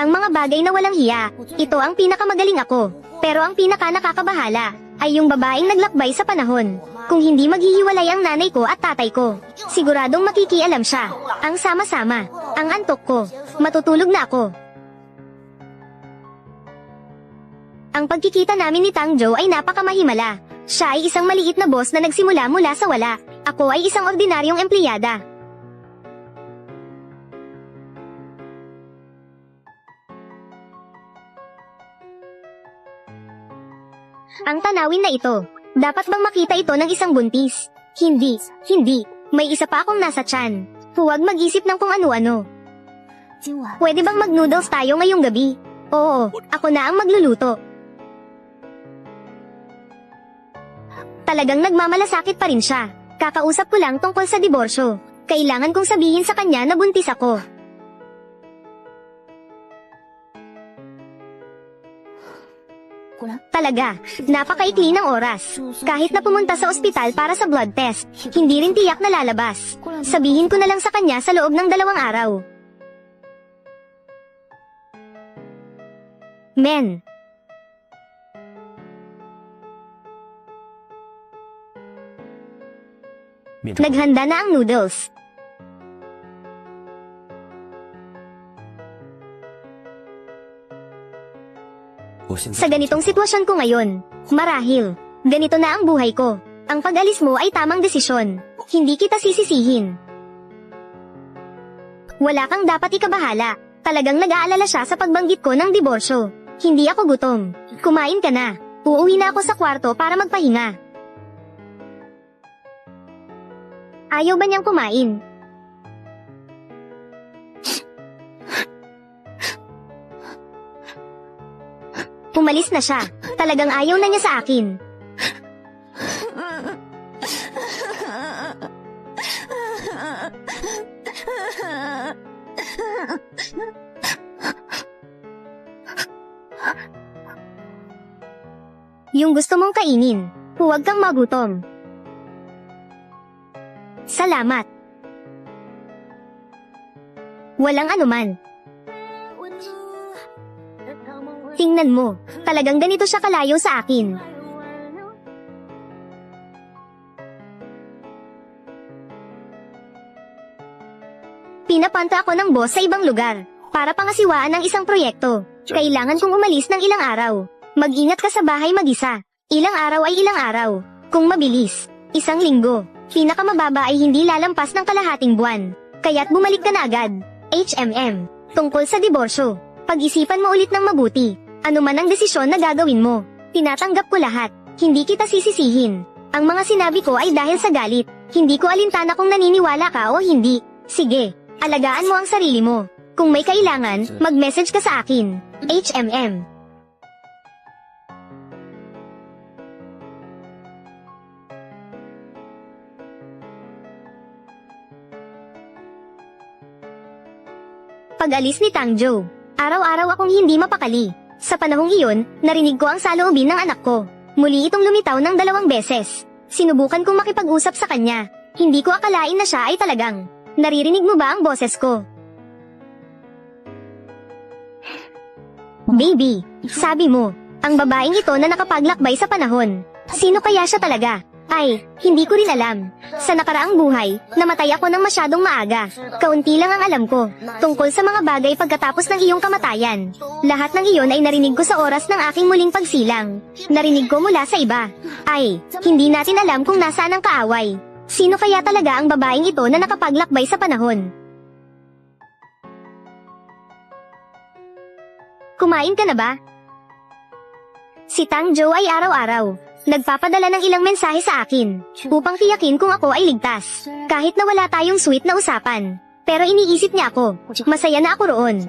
Ang mga bagay na walang hiya, ito ang pinakamagaling ako. Pero ang pinaka nakakabahala, ay yung babaeng naglakbay sa panahon. Kung hindi maghihiwalay ang nanay ko at tatay ko, siguradong makikialam siya. Ang sama-sama, ang antok ko, matutulog na ako. Ang pagkikita namin ni Tang Zhou ay napakamahimala. Siya ay isang maliit na boss na nagsimula mula sa wala. Ako ay isang ordinaryong empleyada. Ang tanawin na ito, dapat bang makita ito ng isang buntis? Hindi, hindi. May isa pa akong nasa tiyan. Huwag mag-isip ng kung ano-ano. Pwede bang mag-noodles tayo ngayong gabi? Oo, ako na ang magluluto. Talagang nagmamalasakit pa rin siya. Kakausap ko lang tungkol sa diborsyo. Kailangan kong sabihin sa kanya na buntis ako. Talaga, napakaikli ng oras. Kahit na pumunta sa ospital para sa blood test, hindi rin tiyak na lalabas. Sabihin ko na lang sa kanya sa loob ng 2 araw. Men. Naghanda na ang noodles. Sa ganitong sitwasyon ko ngayon, marahil, ganito na ang buhay ko. Ang pag-alis mo ay tamang desisyon. Hindi kita sisisihin. Wala kang dapat ikabahala. Talagang nag-aalala siya sa pagbanggit ko ng diborsyo. Hindi ako gutom. Kumain ka na. Uuwi na ako sa kwarto para magpahinga. Ayaw ba niyang kumain? Umalis na siya. Talagang ayaw na niya sa akin. Yung gusto mong kainin. Huwag kang magutom. Salamat. Walang anuman. Tingnan mo, talagang ganito siya kalayo sa akin. Pinapanta ako ng boss sa ibang lugar, para pangasiwaan ng isang proyekto. Kailangan kong umalis ng ilang araw. Mag-ingat ka sa bahay mag-isa. Ilang araw ay ilang araw. Kung mabilis, 1 linggo. Pinakamababa ay hindi lalampas ng kalahating buwan. Kaya't bumalik ka na agad. HMM. Tungkol sa diborsyo. Pag-isipan mo ulit ng mabuti. Ano man ang desisyon na gagawin mo. Tinatanggap ko lahat. Hindi kita sisisihin. Ang mga sinabi ko ay dahil sa galit. Hindi ko alintana kung naniniwala ka o hindi. Sige, alagaan mo ang sarili mo. Kung may kailangan, mag-message ka sa akin. HMM. Pag-alis ni Tangjo. Araw-araw akong hindi mapakali. Sa panahong iyon, narinig ko ang saloobin ng anak ko. Muli itong lumitaw ng 2 beses. Sinubukan kong makipag-usap sa kanya. Hindi ko akalain na siya ay talagang. Naririnig mo ba ang boses ko? Baby, sabi mo, ang babaeng ito na nakapaglakbay sa panahon. Sino kaya siya talaga? Ay, hindi ko rin alam. Sa nakaraang buhay, namatay ako ng masyadong maaga. Kaunti lang ang alam ko, tungkol sa mga bagay pagkatapos ng iyong kamatayan. Lahat ng iyon ay narinig ko sa oras ng aking muling pagsilang. Narinig ko mula sa iba. Ay, hindi natin alam kung nasaan ang kaaway. Sino kaya talaga ang babaeng ito na nakapaglakbay sa panahon? Kumain ka na ba? Si Tangjo ay araw-araw nagpapadala ng ilang mensahe sa akin, upang tiyakin kung ako ay ligtas. Kahit na wala tayong sweet na usapan. Pero iniisip niya ako, masaya na ako roon.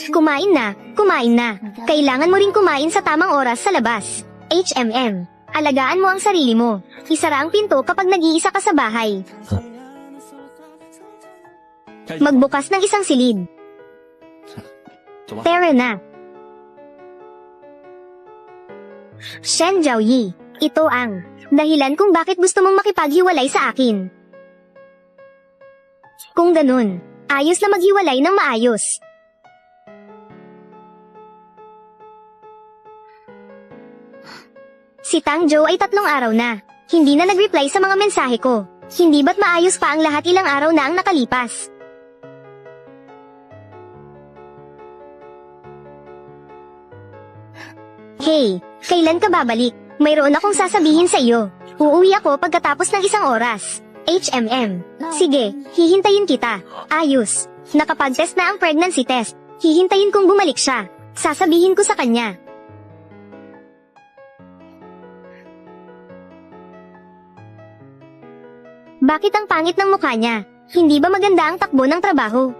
Kumain na, kumain na. Kailangan mo rin kumain sa tamang oras sa labas. HMM. Alagaan mo ang sarili mo. Isara ang pinto kapag nag-iisa ka sa bahay. Magbukas ng isang silid. Tara na. Shen Jiaoyi, ito ang dahilan kung bakit gusto mong makipaghiwalay sa akin. Kung ganun, ayos na maghiwalay ng maayos. Si Tangjo ay 3 araw na, hindi na nag-reply sa mga mensahe ko. Hindi ba't maayos pa ang lahat ilang araw na ang nakalipas? Hey, kailan ka babalik? Mayroon akong sasabihin sa iyo. Uuwi ako pagkatapos ng 1 oras. HMM. Sige, hihintayin kita. Ayos. Nakapag-test na ang pregnancy test. Hihintayin kong bumalik siya. Sasabihin ko sa kanya. Bakit ang pangit ng mukha niya? Hindi ba maganda ang takbo ng trabaho?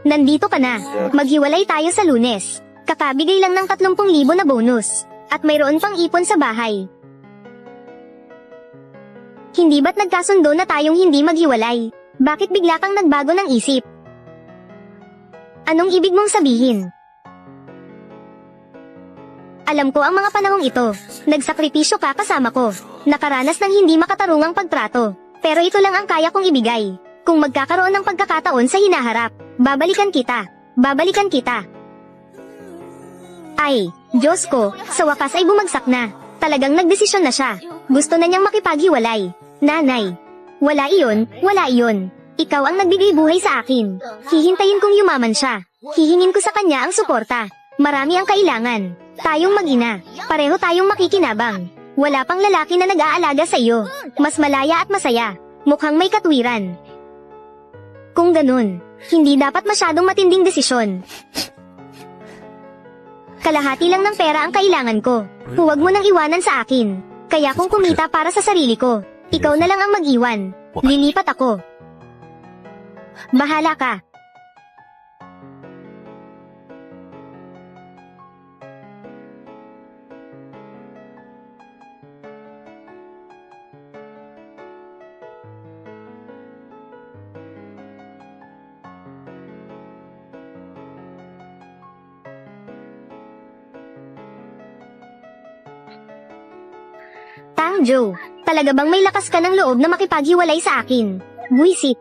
Nandito ka na. Maghiwalay tayo sa Lunes. Kakabigay lang ng 30,000 na bonus. At mayroon pang ipon sa bahay. Hindi ba't nagkasundo na tayong hindi maghiwalay? Bakit bigla kang nagbago ng isip? Anong ibig mong sabihin? Alam ko ang mga panahong ito. Nagsakripisyo ka kasama ko. Nakaranas ng hindi makatarungang pagtrato. Pero ito lang ang kaya kong ibigay. Kung magkakaroon ng pagkakataon sa hinaharap, babalikan kita. Babalikan kita. Ay, Diyos ko, sa wakas ay bumagsak na. Talagang nagdesisyon na siya. Gusto na niyang makipaghiwalay. Nanay. Wala iyon, wala iyon. Ikaw ang nagbigay buhay sa akin. Hihintayin kong yumaman siya. Hihingin ko sa kanya ang suporta. Marami ang kailangan. Tayong mag-ina. Pareho tayong makikinabang. Wala pang lalaki na nag-aalaga sa iyo. Mas malaya at masaya. Mukhang may katwiran. Kung ganun, hindi dapat masyadong matinding desisyon. Kalahati lang ng pera ang kailangan ko. Huwag mo nang iwanan sa akin. Kaya kung kumita para sa sarili ko, ikaw na lang ang mag-iwan. Lilipat ako. Bahala ka. Tang Jo, talaga bang may lakas ka ng loob na makipaghiwalay sa akin? Buisit.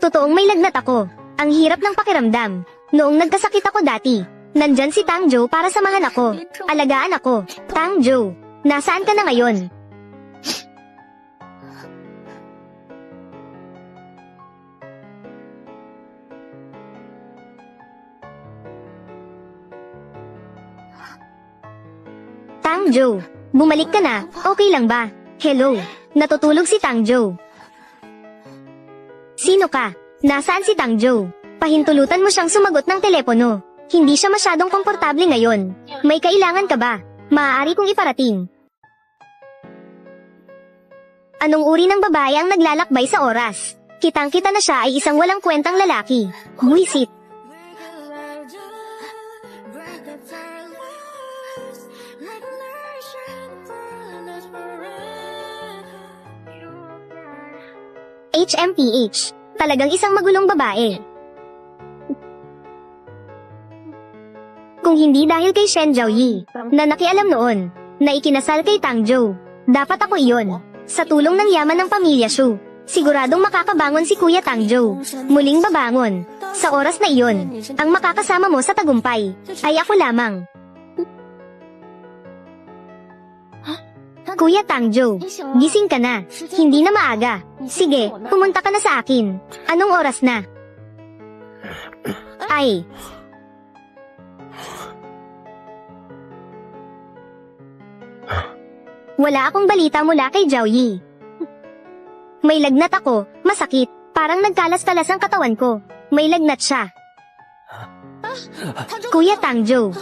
Totoong may lagnat ako. Ang hirap ng pakiramdam. Noong nagkasakit ako dati, nandyan si Tang Jo para samahan ako. Alagaan ako. Tang Jo, nasaan ka na ngayon? Tang Jo, bumalik ka na, okay lang ba? Hello, natutulog si Tang Jo. Sino ka? Nasaan si Tang Jo? Pahintulutan mo siyang sumagot ng telepono. Hindi siya masyadong komportable ngayon. May kailangan ka ba? Maaari kong iparating. Anong uri ng babae ang naglalakbay sa oras? Kitang-kita na siya ay isang walang kwentang lalaki. Buisit. HMPH. Talagang isang magulong babae. Kung hindi dahil kay Shen Zhaoyi, na nakialam noon, na ikinasal kay Tang Jo, dapat ako iyon. Sa tulong ng yaman ng pamilya Shu, siguradong makakabangon si Kuya Tang Jo. Muling babangon. Sa oras na iyon, ang makakasama mo sa tagumpay, ay ako lamang. Kuya Tang Jo, gising ka na. Hindi na maaga. Sige, pumunta ka na sa akin. Anong oras na? Ay. Wala akong balita mula kay Zhaoyi. May lagnat ako, masakit. Parang nagkalas-kalas ang katawan ko. May lagnat siya. Kuya Tang Jo.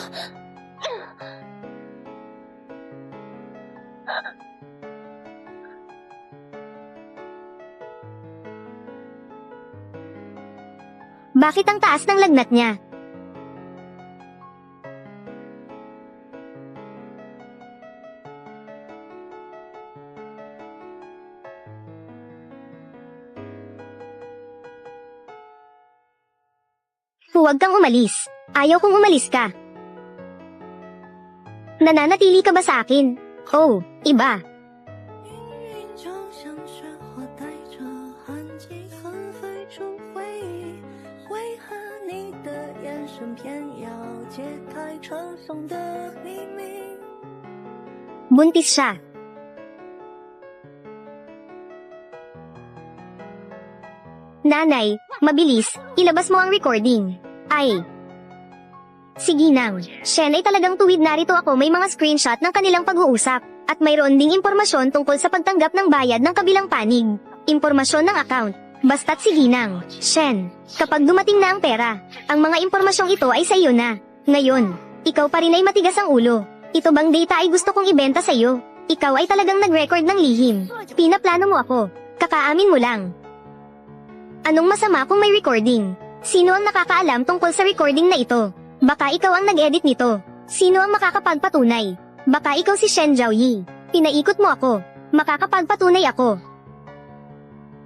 Bakit ang taas ng lagnat niya? Huwag kang umalis. Ayaw kong umalis ka. Nananatili ka ba sa akin? Oh, iba. Buntis siya. Nanay, mabilis, ilabas mo ang recording. Ay. Sige nang, Shen ay talagang tuwid, narito ako, may mga screenshot ng kanilang pag-uusap. At mayroon ding impormasyon tungkol sa pagtanggap ng bayad ng kabilang panig. Impormasyon ng account. Basta't sige nang, Shen, kapag dumating na ang pera, ang mga impormasyong ito ay sa iyo na. Ngayon, ikaw pa rin ay matigas ang ulo. Ito bang data ay gusto kong ibenta sa iyo? Ikaw ay talagang nag-record ng lihim. Pinaplano mo ako. Kakaamin mo lang. Anong masama kung may recording? Sino ang nakakaalam tungkol sa recording na ito? Baka ikaw ang nag-edit nito. Sino ang makakapagpatunay? Baka ikaw si Shen Zhaoyi. Pinaikot mo ako. Makakapagpatunay ako.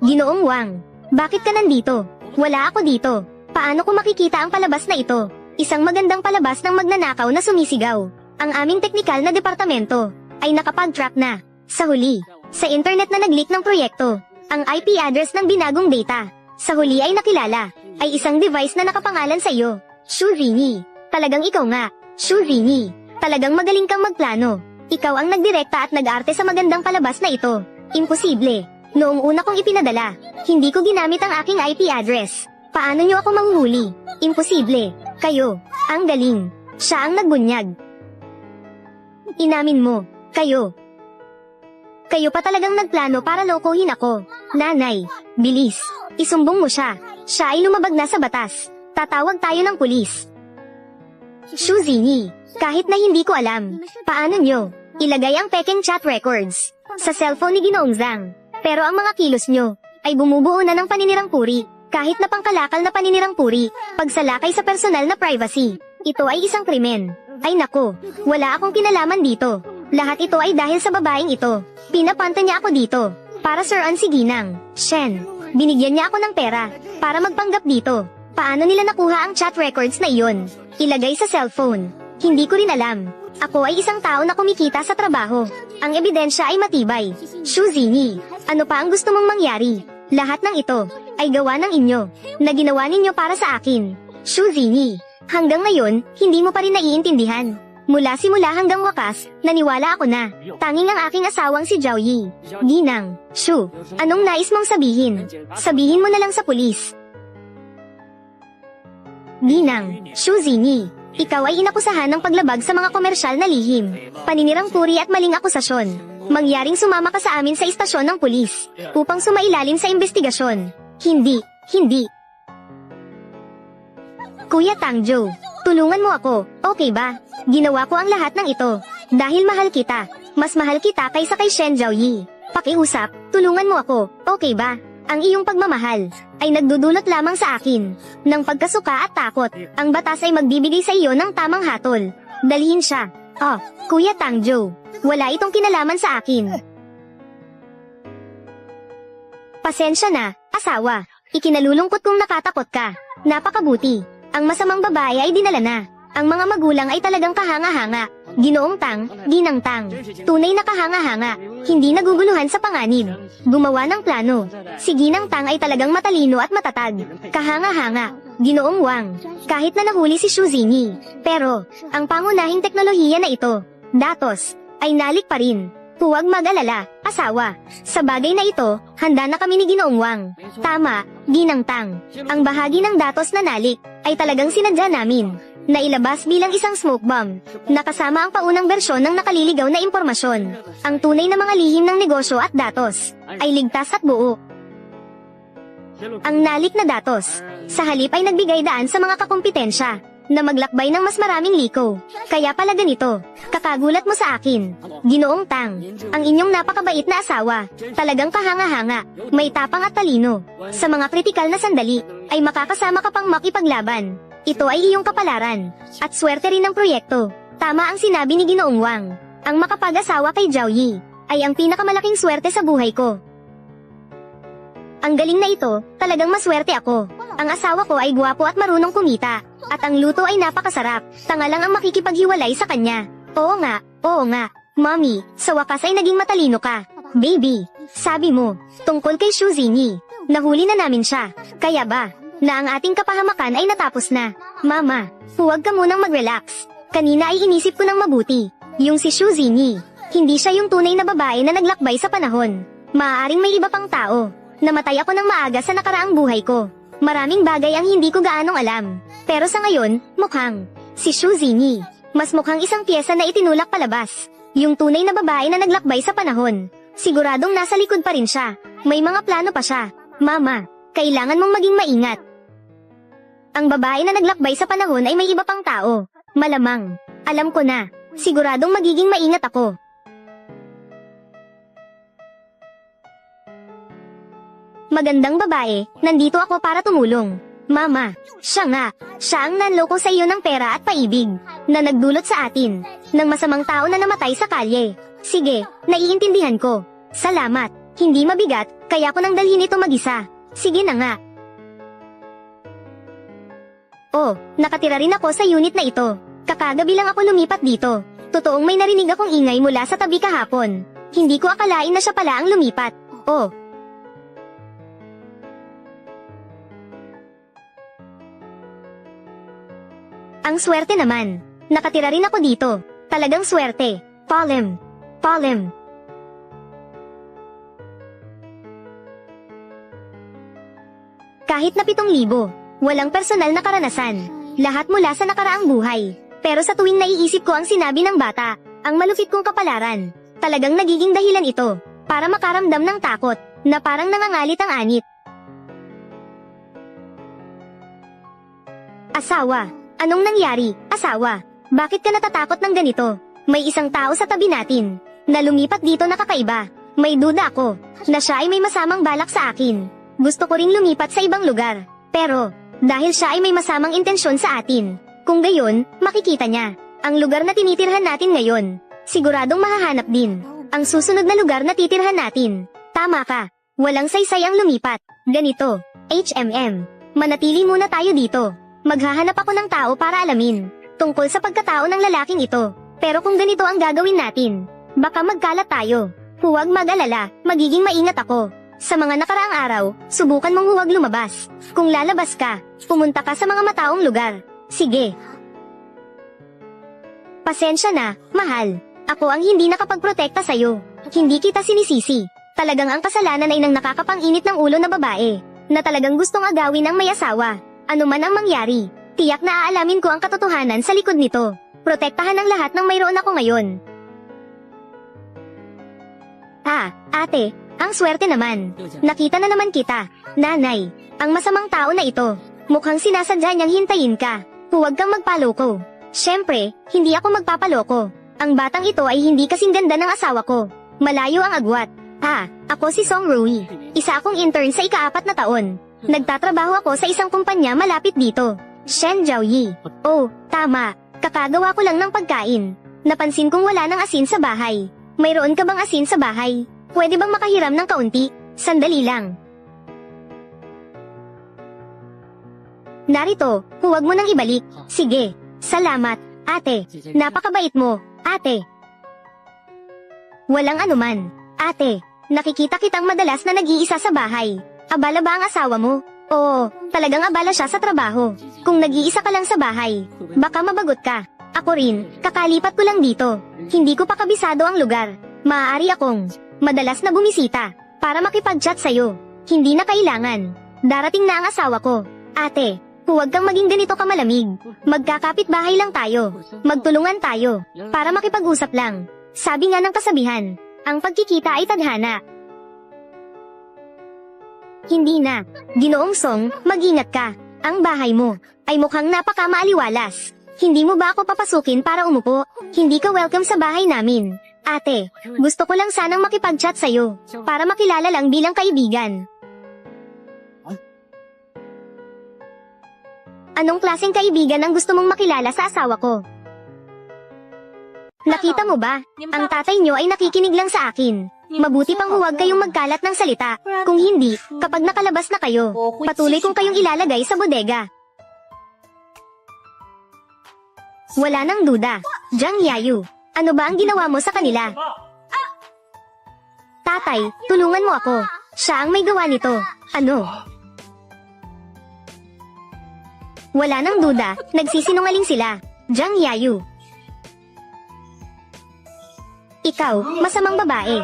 Ginoong Wang, bakit ka nandito? Wala ako dito. Paano ko makikita ang palabas na ito? Isang magandang palabas ng magnanakaw na sumisigaw. Ang aming teknikal na departamento ay nakapag-track na. Sa huli, sa internet na nag-leak ng proyekto, ang IP address ng binagong data. Sa huli ay nakilala, ay isang device na nakapangalan sa iyo. Shu Rini, talagang ikaw nga. Shu Rini, talagang magaling kang magplano. Ikaw ang nagdirekta at nag-arte sa magandang palabas na ito. Imposible. Noong una kong ipinadala, hindi ko ginamit ang aking IP address. Paano niyo ako mahuhuli? Imposible. Kayo, ang galing. Siya ang nagbunyag. Inamin mo, kayo. Kayo pa talagang nagplano para lokohin ako. Nanay, bilis. Isumbong mo siya. Siya ay lumabag na sa batas. Tatawag tayo ng pulis. Shu Zini, kahit na hindi ko alam, paano nyo ilagay ang peking chat records? sa cellphone ni Ginoong Zhang. Pero ang mga kilos nyo, ay bumubuo na ng paninirang puri, kahit na pangkalakal na paninirang puri, pagsalakay sa personal na privacy. Ito ay isang krimen. Ay nako, wala akong kinalaman dito. Lahat ito ay dahil sa babaeng ito. Pinapanta niya ako dito. Para Sir si Ginang, Shen. Binigyan niya ako ng pera, para magpanggap dito. Paano nila nakuha ang chat records na iyon? Ilagay sa cellphone. Hindi ko rin alam. Ako ay isang tao na kumikita sa trabaho. Ang ebidensya ay matibay. Shu Zini, ano pa ang gusto mong mangyari? Lahat ng ito, ay gawa ng inyo, na ginawa ninyo para sa akin. Shu Zini, hanggang ngayon, hindi mo pa rin naiintindihan. Mula simula hanggang wakas, naniwala ako na, tanging ang aking asawang si Zhao Yi. Ginang, Shu, anong nais mong sabihin? Sabihin mo na lang sa pulis. Ginang, Shu Zini, ikaw ay inakusahan ng paglabag sa mga komersyal na lihim, paninirang puri at maling akusasyon. Mangyaring sumama ka sa amin sa istasyon ng pulis, upang sumailalim sa investigasyon. Hindi. Kuya Tangjo, tulungan mo ako, okay ba? Ginawa ko ang lahat ng ito, dahil mahal kita. Mas mahal kita kaysa kay Shen Zhaoyi. Pakiusap, tulungan mo ako, okay ba? Ang iyong pagmamahal, ay nagdudulot lamang sa akin, ng pagkasuka at takot. Ang batas ay magbibigay sa iyo ng tamang hatol. Dalhin siya. Oh, Kuya Tangjo, wala itong kinalaman sa akin. Pasensya na, asawa. Ikinalulungkot kong nakatakot ka. Napakabuti. Ang masamang babae ay dinala na. Ang mga magulang ay talagang kahanga-hanga. Ginoong Tang, Ginang Tang. Tunay na kahanga-hanga. Hindi naguguluhan sa panganib. Gumawa ng plano. Si Ginang Tang ay talagang matalino at matatag. Kahanga-hanga. Ginoong Wang. Kahit na nahuli si Shu Zini. Pero, ang pangunahing teknolohiya na ito, datos, ay nalik pa rin. Huwag mag-alala, asawa. Sa bagay na ito, handa na kami ni Ginoong Wang. Tama, Ginang Tang. Ang bahagi ng datos na nalik, ay talagang sinadya namin. Nailabas bilang isang smoke bomb, nakasama ang paunang bersyon ng nakaliligaw na impormasyon. Ang tunay na mga lihim ng negosyo at datos, ay ligtas at buo. Ang nalik na datos, sa halip ay nagbigay daan sa mga kakumpetensya, na maglakbay ng mas maraming liko. Kaya pala ganito, kakagulat mo sa akin, Ginoong Tang, ang inyong napakabait na asawa, talagang kahanga-hanga, may tapang at talino. Sa mga kritikal na sandali, ay makakasama ka pang makipaglaban. Ito ay iyong kapalaran, at swerte rin ng proyekto. Tama ang sinabi ni Ginoong Wang, ang makapag-asawa kay Zhao Yi, ay ang pinakamalaking swerte sa buhay ko. Ang galing na ito, talagang maswerte ako. Ang asawa ko ay gwapo at marunong kumita, at ang luto ay napakasarap, tanga lang ang makikipaghiwalay sa kanya. Oo nga, Mommy, sa wakas ay naging matalino ka. Baby, sabi mo, tungkol kay Shu Zini, nahuli na namin siya, kaya ba, na ang ating kapahamakan ay natapos na. Mama, huwag ka munang mag-relax. Kanina ay inisip ko ng mabuti. Yung si Shu Zini, hindi siya yung tunay na babae na naglakbay sa panahon. Maaaring may iba pang tao. Namatay ako ng maaga sa nakaraang buhay ko. Maraming bagay ang hindi ko gaanong alam. Pero sa ngayon, mukhang si Shu Zini, mas mukhang isang pyesa na itinulak palabas. Yung tunay na babae na naglakbay sa panahon. Siguradong nasa likod pa rin siya. May mga plano pa siya. Mama, kailangan mong maging maingat. Ang babae na naglakbay sa panahon ay may iba pang tao. Malamang. Alam ko na. Siguradong magiging maingat ako. Magandang babae, nandito ako para tumulong. Mama, siya nga. Siya ang nanloko sa iyo ng pera at paibig, na nagdulot sa atin, ng masamang tao na namatay sa kalye. Sige, naiintindihan ko. Salamat. Hindi mabigat, kaya ko nang dalhin ito mag-isa. Sige na nga. Oh, nakatira rin ako sa unit na ito. Kakagabi lang ako lumipat dito. Totoong may narinig akong ingay mula sa tabi kahapon. Hindi ko akalain na siya pala ang lumipat. Oh. Ang swerte naman. Nakatira rin ako dito. Talagang swerte. Palem. Kahit na 7,000. Walang personal na karanasan. Lahat mula sa nakaraang buhay. Pero sa tuwing naiisip ko ang sinabi ng bata, ang malupit kong kapalaran, talagang nagiging dahilan ito, para makaramdam ng takot, na parang nangangalit ang anit. Asawa, anong nangyari, asawa? Bakit ka natatakot ng ganito? May isang tao sa tabi natin, na lumipat dito na kakaiba. May duda ako, na siya ay may masamang balak sa akin. Gusto ko ring lumipat sa ibang lugar. Pero, dahil siya ay may masamang intensyon sa atin, kung gayon, makikita niya, ang lugar na tinitirhan natin ngayon, siguradong mahahanap din, ang susunod na lugar na titirhan natin. Tama ka, walang saysay ang lumipat. Ganito, HMM, manatili muna tayo dito. Maghahanap ako ng tao para alamin, tungkol sa pagkatao ng lalaking ito. Pero kung ganito ang gagawin natin, baka magkalat tayo. Huwag mag-alala, magiging maingat ako. Sa mga nakaraang araw, subukan mong huwag lumabas. Kung lalabas ka, pumunta ka sa mga mataong lugar. Sige. Pasensya na, mahal. Ako ang hindi nakapagprotekta sa'yo. Hindi kita sinisisi. Talagang ang kasalanan ay ng nakakapanginit ng ulo na babae, na talagang gustong agawin ang may asawa. Ano man ang mangyari, tiyak na aalamin ko ang katotohanan sa likod nito. Protektahan ang lahat ng mayroon ako ngayon. Ate, ang swerte naman. Nakita na naman kita. Nanay, ang masamang tao na ito. Mukhang sinasadya niyang hintayin ka. Huwag kang magpaloko. Siyempre, hindi ako magpapaloko. Ang batang ito ay hindi kasing ganda ng asawa ko. Malayo ang agwat. Ako si Song Rui. Isa akong intern sa ika-4 na taon. Nagtatrabaho ako sa isang kumpanya malapit dito. Shen Jiaoyi. Oh, tama. Kakagawa ko lang ng pagkain. Napansin kong wala ng asin sa bahay. Mayroon ka bang asin sa bahay? Pwede bang makahiram ng kaunti? Sandali lang. Narito, huwag mo nang ibalik. Sige. Salamat, ate. Napakabait mo, ate. Walang anuman. Ate, nakikita kitang madalas na nag-iisa sa bahay. Abala ba ang asawa mo? Oo, talagang abala siya sa trabaho. Kung nag-iisa ka lang sa bahay, baka mabagot ka. Ako rin, kakalipat ko lang dito. Hindi ko pa kabisado ang lugar. Maaari akong madalas na bumisita para makipag-chat sa'yo. Hindi na kailangan. Darating na ang asawa ko. Ate, huwag kang maging ganito kamalamig. Magkakapit bahay lang tayo. Magtulungan tayo para makipag-usap lang. Sabi nga ng kasabihan, ang pagkikita ay tadhana. Hindi na. Ginoong Song, mag-ingat ka. Ang bahay mo ay mukhang napakamaaliwalas. Hindi mo ba ako papasukin para umupo? Hindi ka welcome sa bahay namin. Ate, gusto ko lang sanang makipag-chat sa'yo, para makilala lang bilang kaibigan. Anong klaseng kaibigan ang gusto mong makilala sa asawa ko? Nakita mo ba? Ang tatay nyo ay nakikinig lang sa akin. Mabuti pang huwag kayong magkalat ng salita. Kung hindi, kapag nakalabas na kayo, patuloy kong kayong ilalagay sa bodega. Wala nang duda. Jiang Yayu, ano ba ang ginawa mo sa kanila? Tatay, tulungan mo ako. Siya ang may gawa nito. Ano? Wala nang duda, nagsisinungaling sila. Jiang Yayu. Ikaw, masamang babae.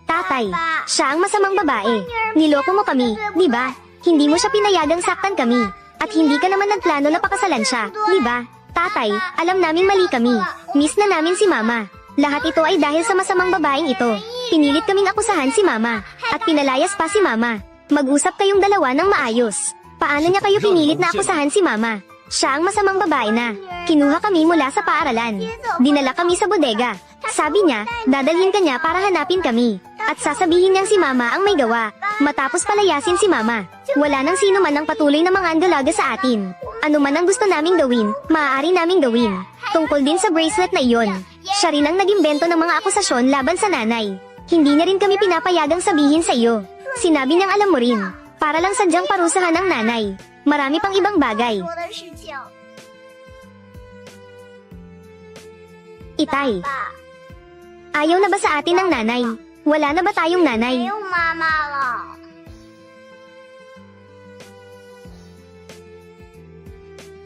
Tatay, siya ang masamang babae. Niloko mo kami, di ba? Hindi mo siya pinayagang saktan kami. At hindi ka naman nagplano na pakasalan siya, di ba? Tatay, alam namin mali kami. Miss na namin si Mama. Lahat ito ay dahil sa masamang babaeng ito. Pinilit kaming akusahan si Mama. At pinalayas pa si Mama. Mag-usap kayong dalawa ng maayos. Paano niya kayo pinilit na akusahan si Mama? Siya ang masamang babae na. Kinuha kami mula sa paaralan. Dinala kami sa bodega. Sabi niya, dadalhin ka niya para hanapin kami. At sasabihin niyang si Mama ang may gawa. Matapos palayasin si Mama, wala nang sino man ang patuloy na mga andalaga sa atin. Ano man ang gusto naming gawin, maaari naming gawin. Tungkol din sa bracelet na iyon, siya rin ang naging bento ng mga akusasyon laban sa nanay. Hindi niya rin kami pinapayagang sabihin sa iyo. Sinabi niyang alam mo rin, para lang sadyang parusahan ng nanay. Marami pang ibang bagay. Itay, ayaw na ba sa atin ng nanay? Wala na ba tayong nanay?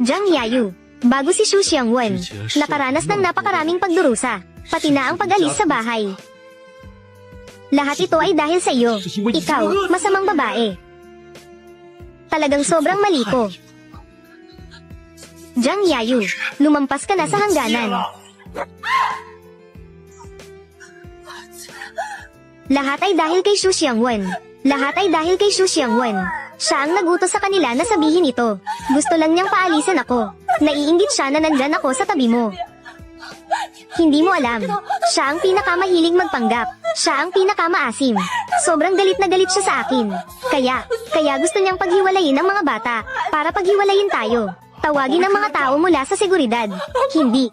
Jiang Yayu, bago si Xu Xiangwen, nakaranas ng napakaraming pagdurusa, pati na ang pag-alis sa bahay. Lahat ito ay dahil sa iyo. Ikaw, masamang babae. Talagang sobrang mali ko. Jiang Yayu, lumampas ka na sa hangganan. Lahat ay dahil kay Xu Xiangwen. Lahat ay dahil kay Xu Xiangwen. Siya ang nagutos sa kanila na sabihin ito. Gusto lang niyang paalisin ako. Naiinggit siya na nandyan ako sa tabi mo. Hindi mo alam. Siya ang pinakamahilig magpanggap. Siya ang pinakamaasim. Sobrang galit na galit siya sa akin. Kaya gusto niyang paghiwalayin ang mga bata. Para paghiwalayin tayo. Tawagin ang mga tao mula sa seguridad. Hindi.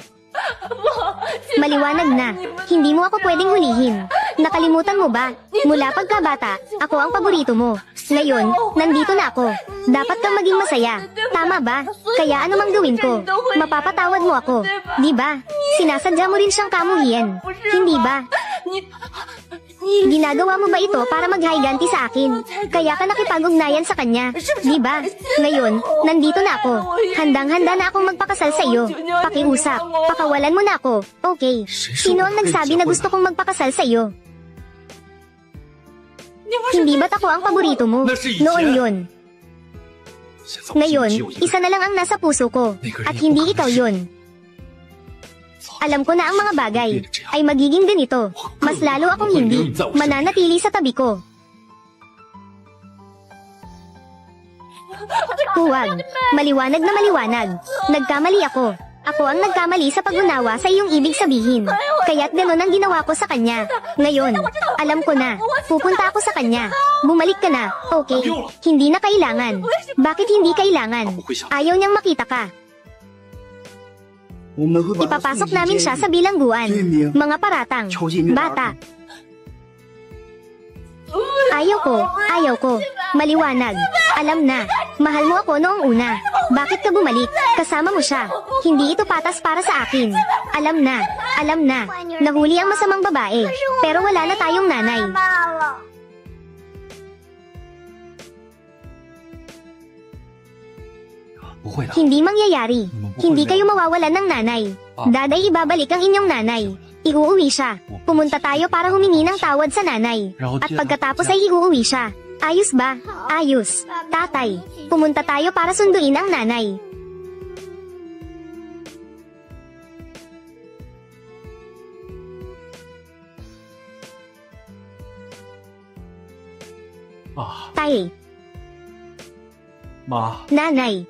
Maliwanag na. Hindi mo ako pwedeng hulihin. Nakalimutan mo ba? Mula pagkabata, ako ang paborito mo. Ngayon, nandito na ako. Dapat kang maging masaya. Tama ba? Kaya ano mang gawin ko, mapapatawad mo ako. Di ba? Sinasadya mo rin siyang kamuhian. Hindi ba? Ginagawa mo ba ito para maghiganti sa akin? Kaya ka nakipag-ugnayan sa kanya, di ba? Ngayon, nandito na ako. Handang-handa na akong magpakasal sa iyo. Pakiusap, pakawalan mo na ako, okay? Sino ang nagsabi na gusto kong magpakasal sa iyo? Hindi ba't ako ang paborito mo? Noon yun. Ngayon, isa na lang ang nasa puso ko, at hindi ikaw yun. Alam ko na ang mga bagay ay magiging ganito. Mas lalo akong hindi mananatili sa tabi ko. Huwag. Maliwanag na maliwanag. Nagkamali ako. Ako ang nagkamali sa pag-unawa sa iyong ibig sabihin. Kaya't ganon ang ginawa ko sa kanya. Ngayon, alam ko na. Pupunta ako sa kanya. Bumalik ka na. Okay. Hindi na kailangan. Bakit hindi kailangan? Ayaw niyang makita ka. Ipapasok namin siya sa bilangguan. Mga paratang. Bata. Ayaw ko. Maliwanag. Alam na. Mahal mo ako noong una. Bakit ka bumalik? Kasama mo siya. Hindi ito patas para sa akin. Alam na. Nahuli ang masamang babae. Pero wala na tayong nanay. Hindi mangyayari. Hindi kayo mawawalan ng nanay. Daday ibabalik ang inyong nanay. Iuuwi siya. Pumunta tayo para humingi ng tawad sa nanay. At pagkatapos ay iuuwi siya. Ayos ba? Ayos. Tatay, pumunta tayo para sunduin ang nanay. Tay. Nanay.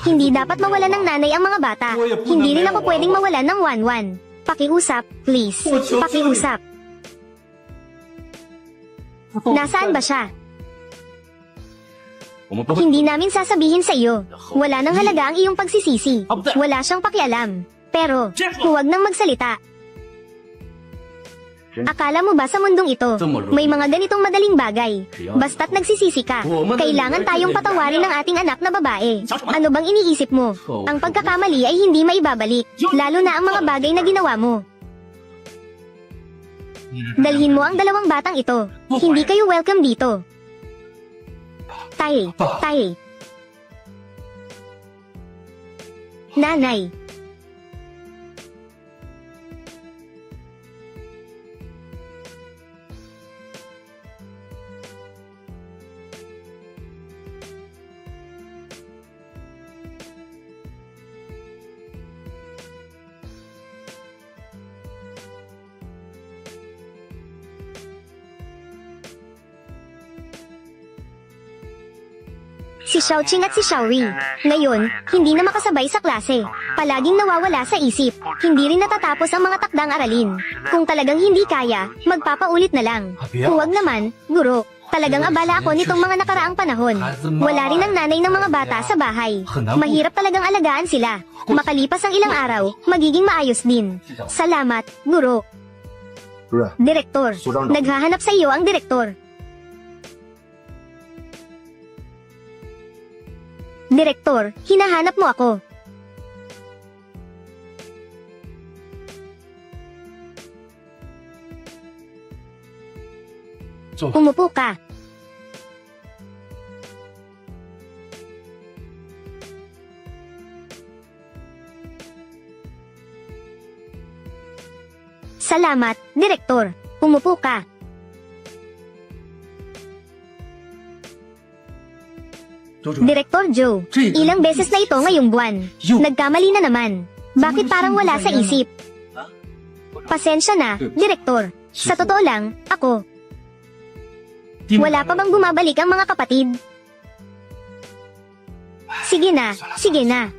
Hindi dapat mawalan ng nanay ang mga bata. Hindi rin ako pwedeng mawalan ng Wanwan. Pakiusap, please. Pakiusap. Nasaan ba siya? Hindi namin sasabihin sa iyo. Wala nang halaga ang iyong pagsisisi. Wala siyang pakialam. Pero, huwag nang magsalita. Akala mo ba sa mundong ito, may mga ganitong madaling bagay? Basta't nagsisisi ka, kailangan tayong patawarin ng ating anak na babae. Ano bang iniisip mo? Ang pagkakamali ay hindi maibabalik, lalo na ang mga bagay na ginawa mo. Dalhin mo ang dalawang batang ito. Hindi kayo welcome dito. Tay. Nanay. Si Xiaoqing at si Xiaoring. Ngayon, hindi na makasabay sa klase. Palaging nawawala sa isip. Hindi rin natatapos ang mga takdang aralin. Kung talagang hindi kaya, magpapaulit na lang. Huwag naman, guro. Talagang abala ako nitong mga nakaraang panahon. Wala rin ang nanay ng mga bata sa bahay. Mahirap talagang alagaan sila. Makalipas ang ilang araw, magiging maayos din. Salamat, guro. Direktor, naghahanap sa iyo ang direktor. Direktor, hinahanap mo ako. Umupo ka. Salamat, Direktor. Umupo ka. Direktor Joe, ilang beses na ito ngayong buwan. Nagkamali na naman. Bakit parang wala sa isip? Pasensya na, Direktor. Sa totoo lang, ako. Wala pa bang bumabalik ang mga kapatid? Sige na, sige na.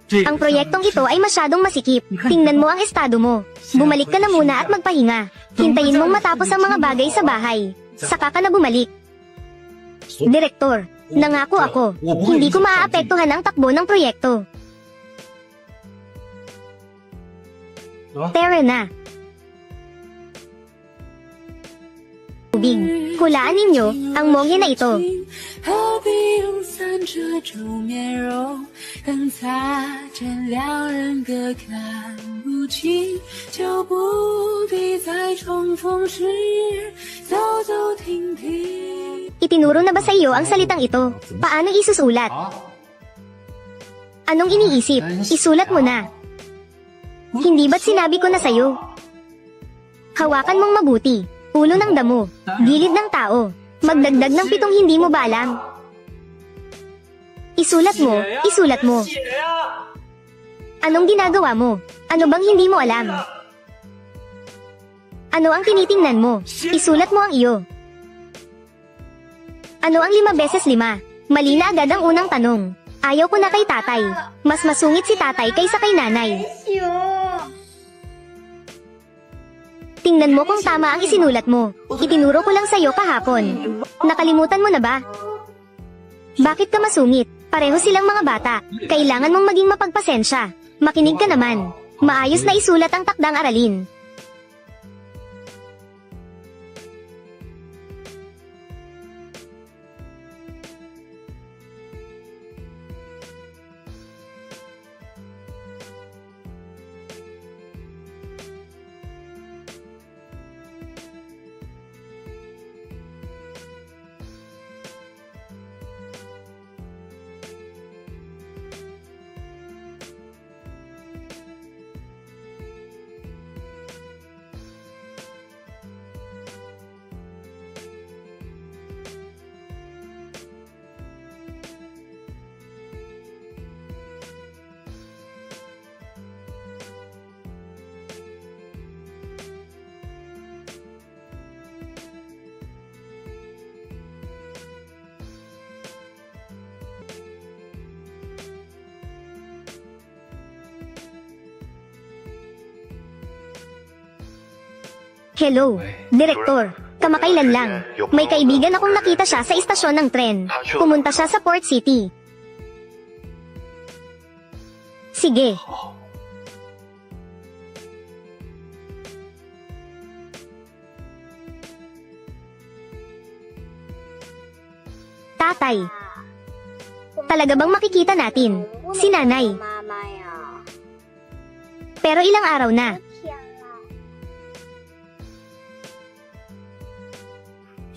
Ang proyektong ito ay masyadong masikip. Tingnan mo ang estado mo. Bumalik ka na muna at magpahinga. Hintayin mong matapos ang mga bagay sa bahay. Saka ka na bumalik. Direktor, nangako ako. Hindi ko maaapektuhan ang takbo ng proyekto. Tara na. Tubig. Hulaan ninyo ang monghe na ito. 何必用三遮住面容，更擦肩两人各看不清，就不必再重逢时日，走走停停。 Itinuro na ba sa iyo ang salitang ito? Paano isusulat? Anong iniisip? Isulat mo na. Hindi ba't sinabi ko na sa'yo? Hawakan mong mabuti. Ulo ng damo. Gilid ng tao. Magdagdag ng 7 hindi mo ba alam? Isulat mo, isulat mo. Anong ginagawa mo? Ano bang hindi mo alam? Ano ang tinitingnan mo? Isulat mo ang iyo. Ano ang 5 beses 5? Mali na agad ang unang tanong. Ayaw ko na kay tatay. Mas masungit si tatay kaysa kay nanay. Tingnan mo kung tama ang isinulat mo. Itinuro ko lang sa'yo kahapon. Nakalimutan mo na ba? Bakit ka masungit? Pareho silang mga bata. Kailangan mong maging mapagpasensya. Makinig ka naman. Maayos na isulat ang takdang aralin. Hello, Direktor. Kamakailan lang. May kaibigan akong nakita siya sa istasyon ng tren. Pumunta siya sa Port City. Sige. Tatay. Talaga bang makikita natin? Si nanay. Pero ilang araw na.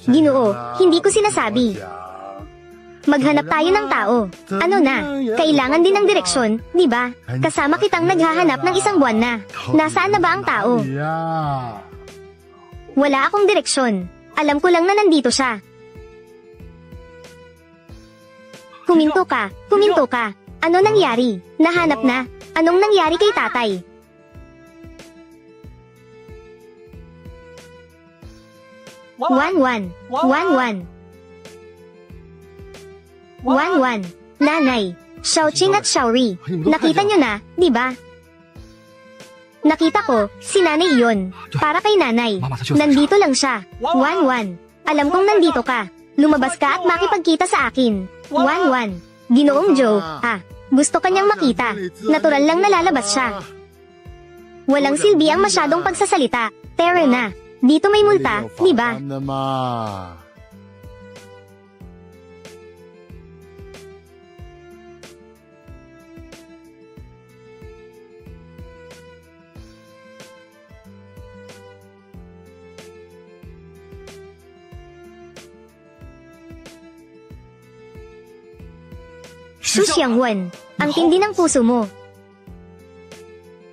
Ginoo, hindi ko sinasabi. Maghanap tayo ng tao. Ano na, kailangan din ng direksyon, di ba? Kasama kitang naghahanap ng 1 buwan na. Nasaan na ba ang tao? Wala akong direksyon. Alam ko lang na nandito siya. Huminto ka, huminto ka. Ano nangyari? Nahanap na. Anong nangyari kay tatay? Wan. Nanay, Xiaoqing at Xiaori. Nakita nyo na, di ba? Nakita ko, si nanay iyon. Para kay nanay. Nandito lang siya. Wan. Alam kong nandito ka. Lumabas ka at makipagkita sa akin. Wan. Ginoong Joe, gusto kanyang makita. Natural lang nalalabas siya. Walang silbi ang masyadong pagsasalita. Tara na. Dito may multa, di ba? Su Xiangwen, ang tindi ng puso mo.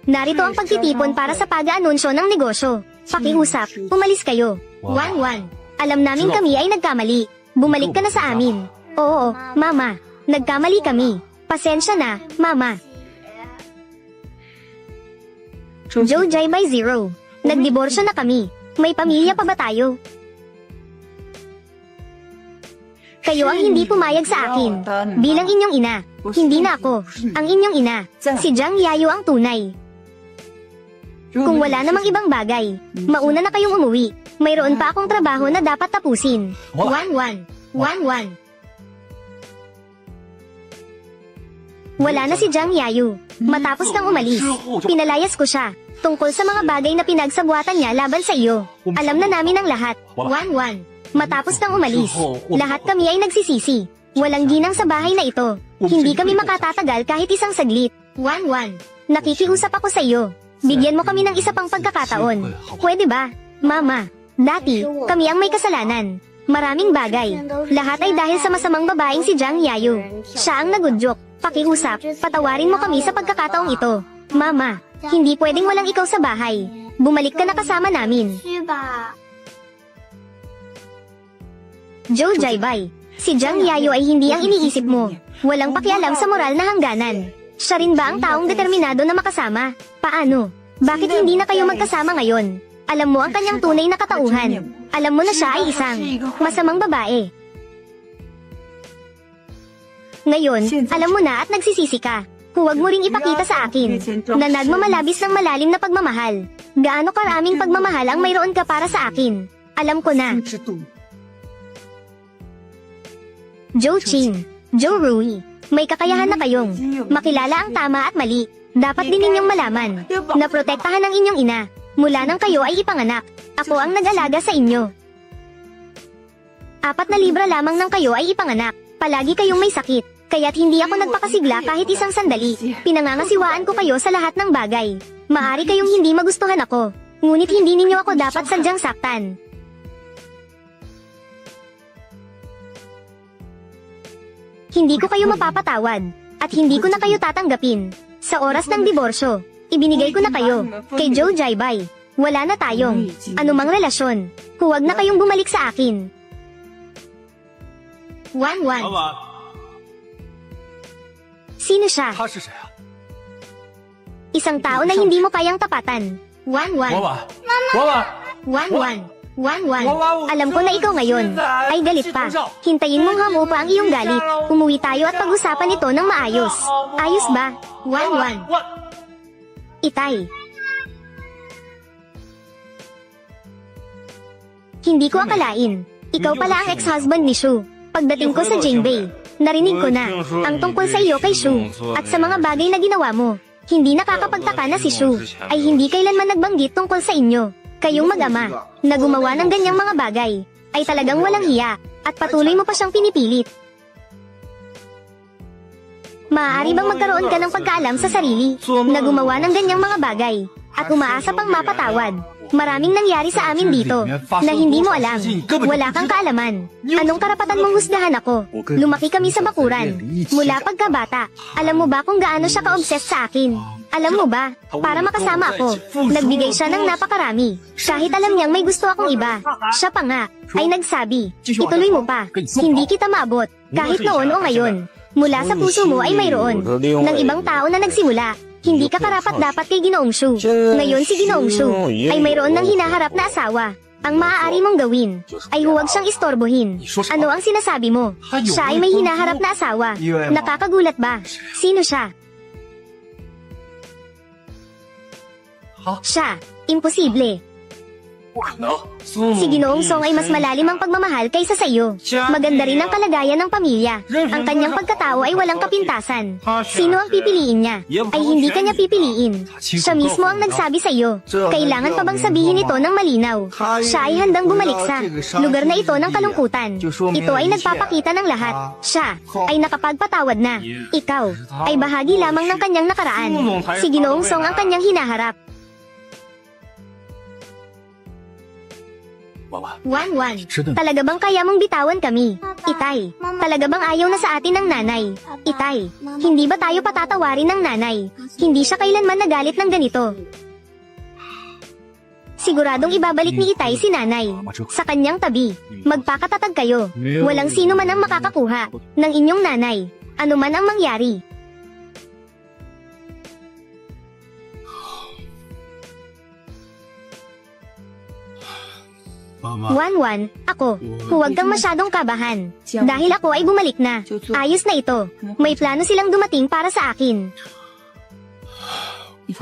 Narito ang pagtitipon para sa pag-aanunsyo ng negosyo. Pakiusap, umalis kayo. Wan. Alam namin kami ay nagkamali. Bumalik ka na sa amin. Oo, mama. Nagkamali kami. Pasensya na, mama. Joe Jai by 0. Nagdiborsyo na kami. May pamilya pa ba tayo? Kayo ang hindi pumayag sa akin. Bilang inyong ina. Hindi na ako. Ang inyong ina. Si Jiang Yayo ang tunay. Kung wala namang ibang bagay, mauna na kayong umuwi. Mayroon pa akong trabaho na dapat tapusin. 1-1. 1-1. Wala na si Jiang Yayo. Matapos kang umalis, pinalayas ko siya. Tungkol sa mga bagay na pinagsabuatan niya laban sa iyo. Alam na namin ang lahat. 1-1. Matapos kang umalis, lahat kami ay nagsisisi. Walang ginang sa bahay na ito. Hindi kami makatatagal kahit isang saglit. 1-1. Nakikiusap ako sa iyo. Bigyan mo kami ng isa pang pagkakataon. Pwede ba? Mama, dati, kami ang may kasalanan. Maraming bagay. Lahat ay dahil sa masamang babaeng si Jiang Yayo. Siya ang nagudyok. Pakiusap, patawarin mo kami sa pagkakataong ito. Mama, hindi pwedeng walang ikaw sa bahay. Bumalik ka na kasama namin. Joe Jaibay, si Jiang Yayo ay hindi ang iniisip mo. Walang pakialam sa moral na hangganan. Siya rin ba ang taong determinado na makasama? Paano? Bakit hindi na kayo magkasama ngayon? Alam mo ang kanyang tunay na katauhan. Alam mo na siya ay isang masamang babae. Ngayon, alam mo na at nagsisisi ka. Huwag mo ring ipakita sa akin na nagmamalabis ng malalim na pagmamahal. Gaano karaming pagmamahal ang mayroon ka para sa akin? Alam ko na. Joe Ching, Joe Rui, may kakayahan na kayong makilala ang tama at mali. Dapat din ninyong malaman na protektahan ang inyong ina mula nang kayo ay ipanganak. Ako ang nag-alaga sa inyo. 4 na libra lamang nang kayo ay ipanganak. Palagi kayong may sakit, kaya't hindi ako nagpakasigla kahit isang sandali. Pinangangasiwaan ko kayo sa lahat ng bagay. Maari kayong hindi magustuhan ako, ngunit hindi ninyo ako dapat sadyang saktan. Hindi ko kayo mapapatawad, at hindi ko na kayo tatanggapin. Sa oras ng diborsyo, ibinigay ko na kayo kay Joe Jaibay. Wala na tayong anumang relasyon. Huwag na kayong bumalik sa akin. 1-1. Sino siya? Isang tao na hindi mo kayang tapatan. 1-1. 1-1. 1-1. Alam ko na ikaw ngayon ay galit pa. Hintayin mong hamu pa ang iyong galit. Umuwi tayo at pag-usapan ito ng maayos. Ayos ba? 1-1. Itay. Hindi ko akalain. Ikaw pala ang ex-husband ni Shu. Pagdating ko sa Jinbei, narinig ko na ang tungkol sa iyo kay Shu at sa mga bagay na ginawa mo. Hindi nakakapagtaka na si Shu ay hindi kailanman nagbanggit tungkol sa inyo. Kayong mag-ama na gumawa ng ganyang mga bagay ay talagang walang hiya at patuloy mo pa siyang pinipilit. Maaari bang magkaroon ka ng pagkaalam sa sarili na gumawa ng ganyang mga bagay at umaasa pang mapatawad? Maraming nangyari sa amin dito na hindi mo alam. Wala kang kaalaman. Anong karapatan mong husgahan ako? Lumaki kami sa bakuran. Mula pagkabata, alam mo ba kung gaano siya ka-obsessed sa akin? Alam mo ba, para makasama ako, nagbigay siya ng napakarami. Kahit alam niyang may gusto akong iba, siya pa nga, ay nagsabi, ituloy mo pa, hindi kita maabot, kahit noon o ngayon. Mula sa puso mo ay mayroon ng ibang tao na nagsimula. Hindi ka karapat-dapat kay Ginoong Shu. Ngayon si Ginoong Shu ay mayroon ng hinaharap na asawa. Ang maaari mong gawin ay huwag siyang istorbohin. Ano ang sinasabi mo? Siya ay may hinaharap na asawa. Nakakagulat ba? Sino siya? Siya. Imposible. Si Ginoong Song ay mas malalim ang pagmamahal kaysa sa iyo. Maganda rin ang kalagayan ng pamilya. Ang kanyang pagkatao ay walang kapintasan. Sino ang pipiliin niya? Ay hindi kanya pipiliin. Siya mismo ang nagsabi sa iyo. Kailangan pa bang sabihin ito ng malinaw? Siya ay handang bumalik sa lugar na ito ng kalungkutan. Ito ay nagpapakita ng lahat. Siya ay nakapagpatawad na. Ikaw ay bahagi lamang ng kanyang nakaraan. Si Ginoong Song ang kanyang hinaharap. 1-1. Talaga bang kaya mong bitawan kami? Itay. Talaga bang ayaw na sa atin ng nanay? Itay. Hindi ba tayo patatawarin ng nanay? Hindi siya kailanman nagalit ng ganito. Siguradong ibabalik ni Itay si nanay sa kanyang tabi. Magpakatatag kayo. Walang sino man ang makakakuha ng inyong nanay. Ano man ang mangyari. Wanwan, ako. Huwag kang masyadong kabahan. Dahil ako ay bumalik na. Ayos na ito. May plano silang dumating para sa akin.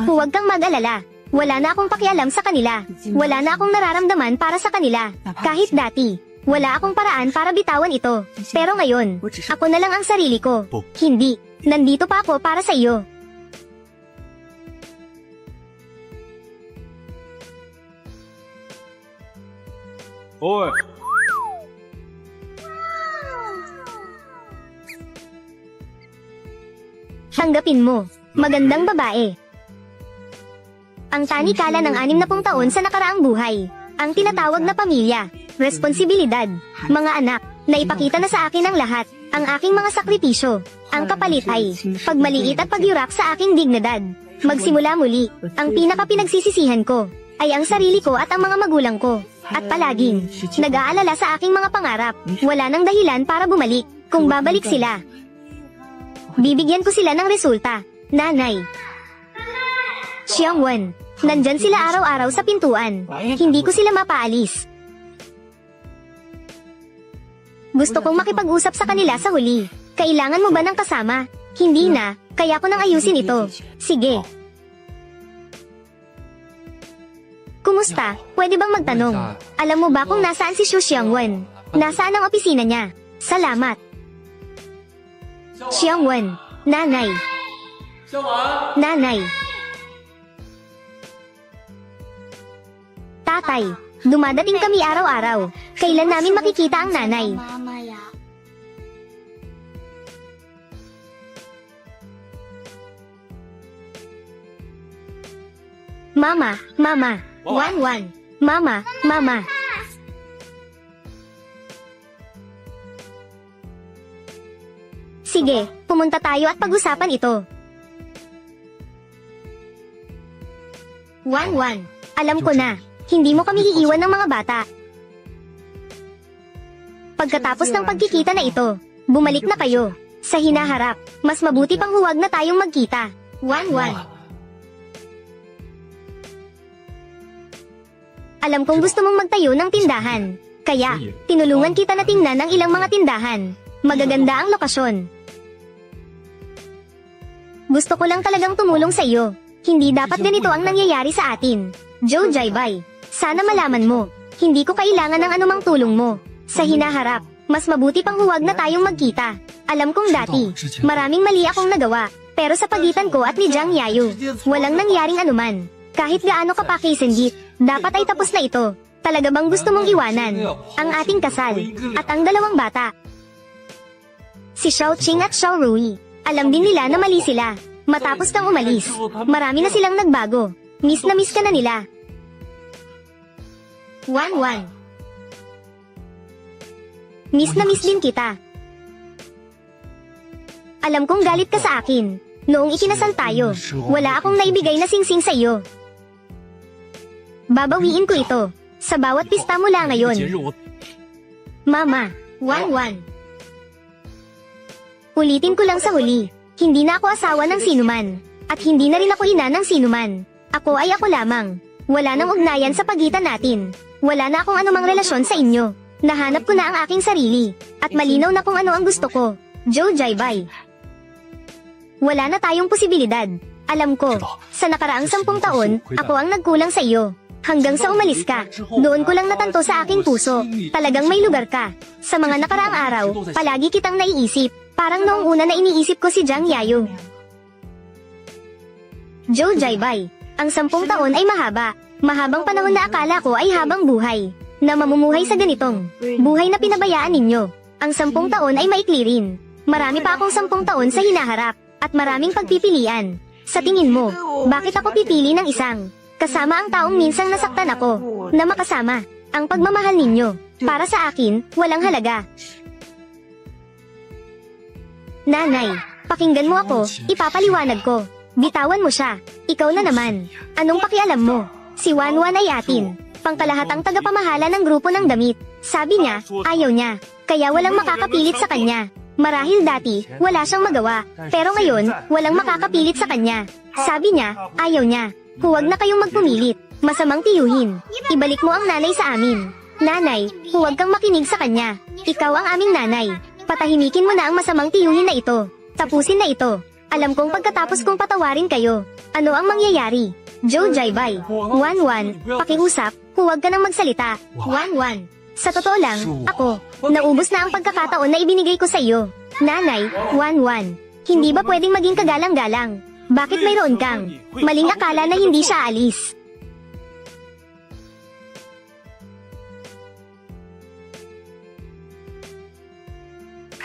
Huwag kang mag-alala. Wala na akong pakialam sa kanila. Wala na akong nararamdaman para sa kanila. Kahit dati. Wala akong paraan para bitawan ito. Pero ngayon, ako na lang ang sarili ko. Hindi. Nandito pa ako para sa iyo. Hoy! Tanggapin mo. Magandang babae. Ang tanikala ng 60 taon sa nakaraang buhay. Ang tinatawag na pamilya. Responsibilidad. Mga anak. Naipakita na sa akin ang lahat. Ang aking mga sakripisyo. Ang kapalit ay pagmaliit at pagyurak sa aking dignidad. Magsimula muli. Ang pinaka-pinagsisisihan ko ay ang sarili ko at ang mga magulang ko. At palaging nag-aalala sa aking mga pangarap. Wala nang dahilan para bumalik. Kung babalik sila, bibigyan ko sila ng resulta. Nanay. Xiangwen. Nandyan sila araw-araw sa pintuan. Hindi ko sila mapaalis. Gusto kong makipag-usap sa kanila sa huli. Kailangan mo ba ng kasama? Hindi na, kaya ko nang ayusin ito. Sige. Kumusta? Pwede bang magtanong? Alam mo ba kung nasaan si Xu Xiangwen? Nasaan ang opisina niya? Salamat. Xiangwen. Nanay. Nanay. Tatay. Dumadating kami araw-araw. Kailan namin makikita ang nanay? Mama, mama. Wanwan. Mama, mama. Sige, pumunta tayo at pag-usapan ito. Wanwan, alam ko na. Hindi mo kami iiwan ng mga bata. Pagkatapos ng pagkikita na ito, bumalik na kayo. Sa hinaharap, mas mabuti pang huwag na tayong magkita. Wanwan. Alam kong gusto mong magtayo ng tindahan. Kaya, tinulungan kita na tingnan ng ilang mga tindahan. Magaganda ang lokasyon. Gusto ko lang talagang tumulong sa iyo. Hindi dapat ganito ang nangyayari sa atin. Joe Jaibay, sana malaman mo, hindi ko kailangan ng anumang tulong mo. Sa hinaharap, mas mabuti pang huwag na tayong magkita. Alam kong dati, maraming mali akong nagawa. Pero sa pagitan ko at ni Jiang Yayu, walang nangyaring anuman. Kahit gaano ka pa kisendit, dapat ay tapos na ito. Talaga bang gusto mong iwanan ang ating kasal at ang dalawang bata? Si Xiao Qing at Xiao Rui, alam din nila na mali sila. Matapos kang umalis, marami na silang nagbago. Miss na miss ka na nila. Wanwan. Miss na miss din kita. Alam kong galit ka sa akin. Noong ikinasal tayo, wala akong naibigay na singsing sa iyo. Babawiin ko ito. Sa bawat pista mula ngayon. Mama, Wanwan. Ulitin ko lang sa huli. Hindi na ako asawa ng sinuman. At hindi na rin ako ina ng sinuman. Ako ay ako lamang. Wala nang ugnayan sa pagitan natin. Wala na akong anumang relasyon sa inyo. Nahanap ko na ang aking sarili. At malinaw na kung ano ang gusto ko. Joe Jaibay. Wala na tayong posibilidad. Alam ko, sa nakaraang 10 taon, ako ang nagkulang sa iyo. Hanggang sa umalis ka, doon ko lang natanto sa aking puso. Talagang may lugar ka. Sa mga nakaraang araw, palagi kitang naiisip. Parang noong una na iniisip ko si Jiang Yayu. Joe Jaibay, ang 10 taon ay mahaba. Mahabang panahon na akala ko ay habang buhay. Na mamumuhay sa ganitong buhay na pinabayaan ninyo. Ang 10 taon ay maikli rin. Marami pa akong 10 taon sa hinaharap. At maraming pagpipilian. Sa tingin mo, bakit ako pipili ng isang kasama ang taong minsang nasaktan ako, na makasama ang pagmamahal ninyo? Para sa akin, walang halaga. Nanay, pakinggan mo ako, ipapaliwanag ko. Bitawan mo siya. Ikaw na naman. Anong pakialam mo? Si Wanwan ay atin. Pangkalahatang tagapamahala ng grupo ng damit. Sabi niya, ayaw niya. Kaya walang makakapilit sa kanya. Marahil dati, wala siyang magawa. Pero ngayon, walang makakapilit sa kanya. Sabi niya, ayaw niya. Huwag na kayong magpumilit. Masamang tiyuhin. Ibalik mo ang nanay sa amin. Nanay, huwag kang makinig sa kanya. Ikaw ang aming nanay. Patahimikin mo na ang masamang tiyuhin na ito. Tapusin na ito. Alam kong pagkatapos kong patawarin kayo, ano ang mangyayari? Joe Jaibay. 1-1. Pakiusap, huwag ka nang magsalita. 1-1. Sa totoo lang, ako, naubos na ang pagkakataon na ibinigay ko sa iyo. Nanay, 1-1. Hindi ba pwedeng maging kagalang-galang? Bakit mayroon kang maling akala na hindi siya alis?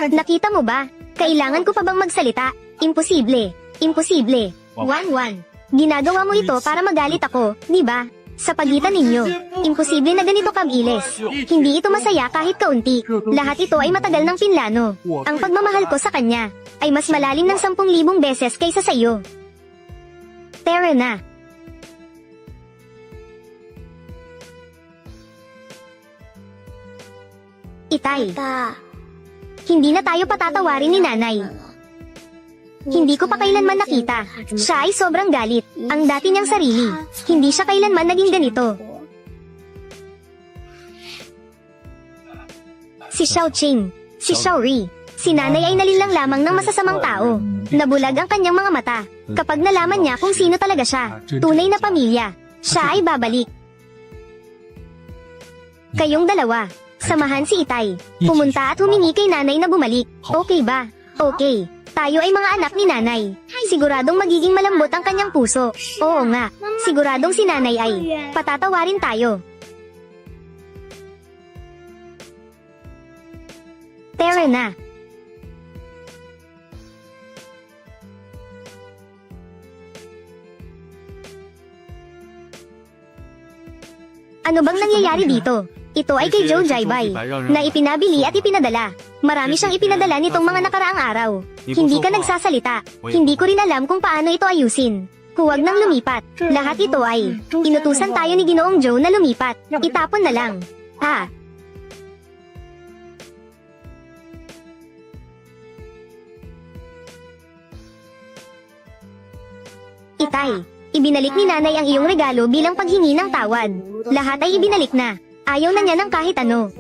Nakita mo ba? Kailangan ko pa bang magsalita? Imposible. Imposible. 1-1. Ginagawa mo ito para magalit ako, di ba? Sa pagitan ninyo. Imposible na ganito kabilis. Hindi ito masaya kahit kaunti. Lahat ito ay matagal ng pinlano. Ang pagmamahal ko sa kanya ay mas malalim ng 10,000 beses kaysa sa iyo. Tara na. Itay. Hindi na tayo patatawarin ni nanay. Hindi ko pa kailanman nakita. Siya ay sobrang galit. Ang dati niyang sarili. Hindi siya kailanman naging ganito. Si Xiao Qing. Si Xiao Ri. Si nanay ay nalilang lamang ng masasamang tao. Nabulag ang kanyang mga mata. Kapag nalaman niya kung sino talaga siya. Tunay na pamilya. Siya ay babalik. Kayong dalawa. Samahan si Itay. Pumunta at humingi kay nanay na bumalik. Okay ba? Okay. Tayo ay mga anak ni nanay. Siguradong magiging malambot ang kanyang puso. Oo nga. Siguradong si nanay ay patatawarin tayo. Tara na. Ano bang nangyayari dito? Ito ay kay Joe Jaibay, na ipinabili at ipinadala. Marami siyang ipinadala nitong mga nakaraang araw. Hindi ka nagsasalita. Hindi ko rin alam kung paano ito ayusin. Huwag nang lumipat. Lahat ito ay inutusan tayo ni Ginoong Joe na lumipat. Itapon na lang. Ha? Itay, ibinalik ni nanay ang iyong regalo bilang paghingi ng tawad. Lahat ay ibinalik na. Ayaw na niya ng kahit ano.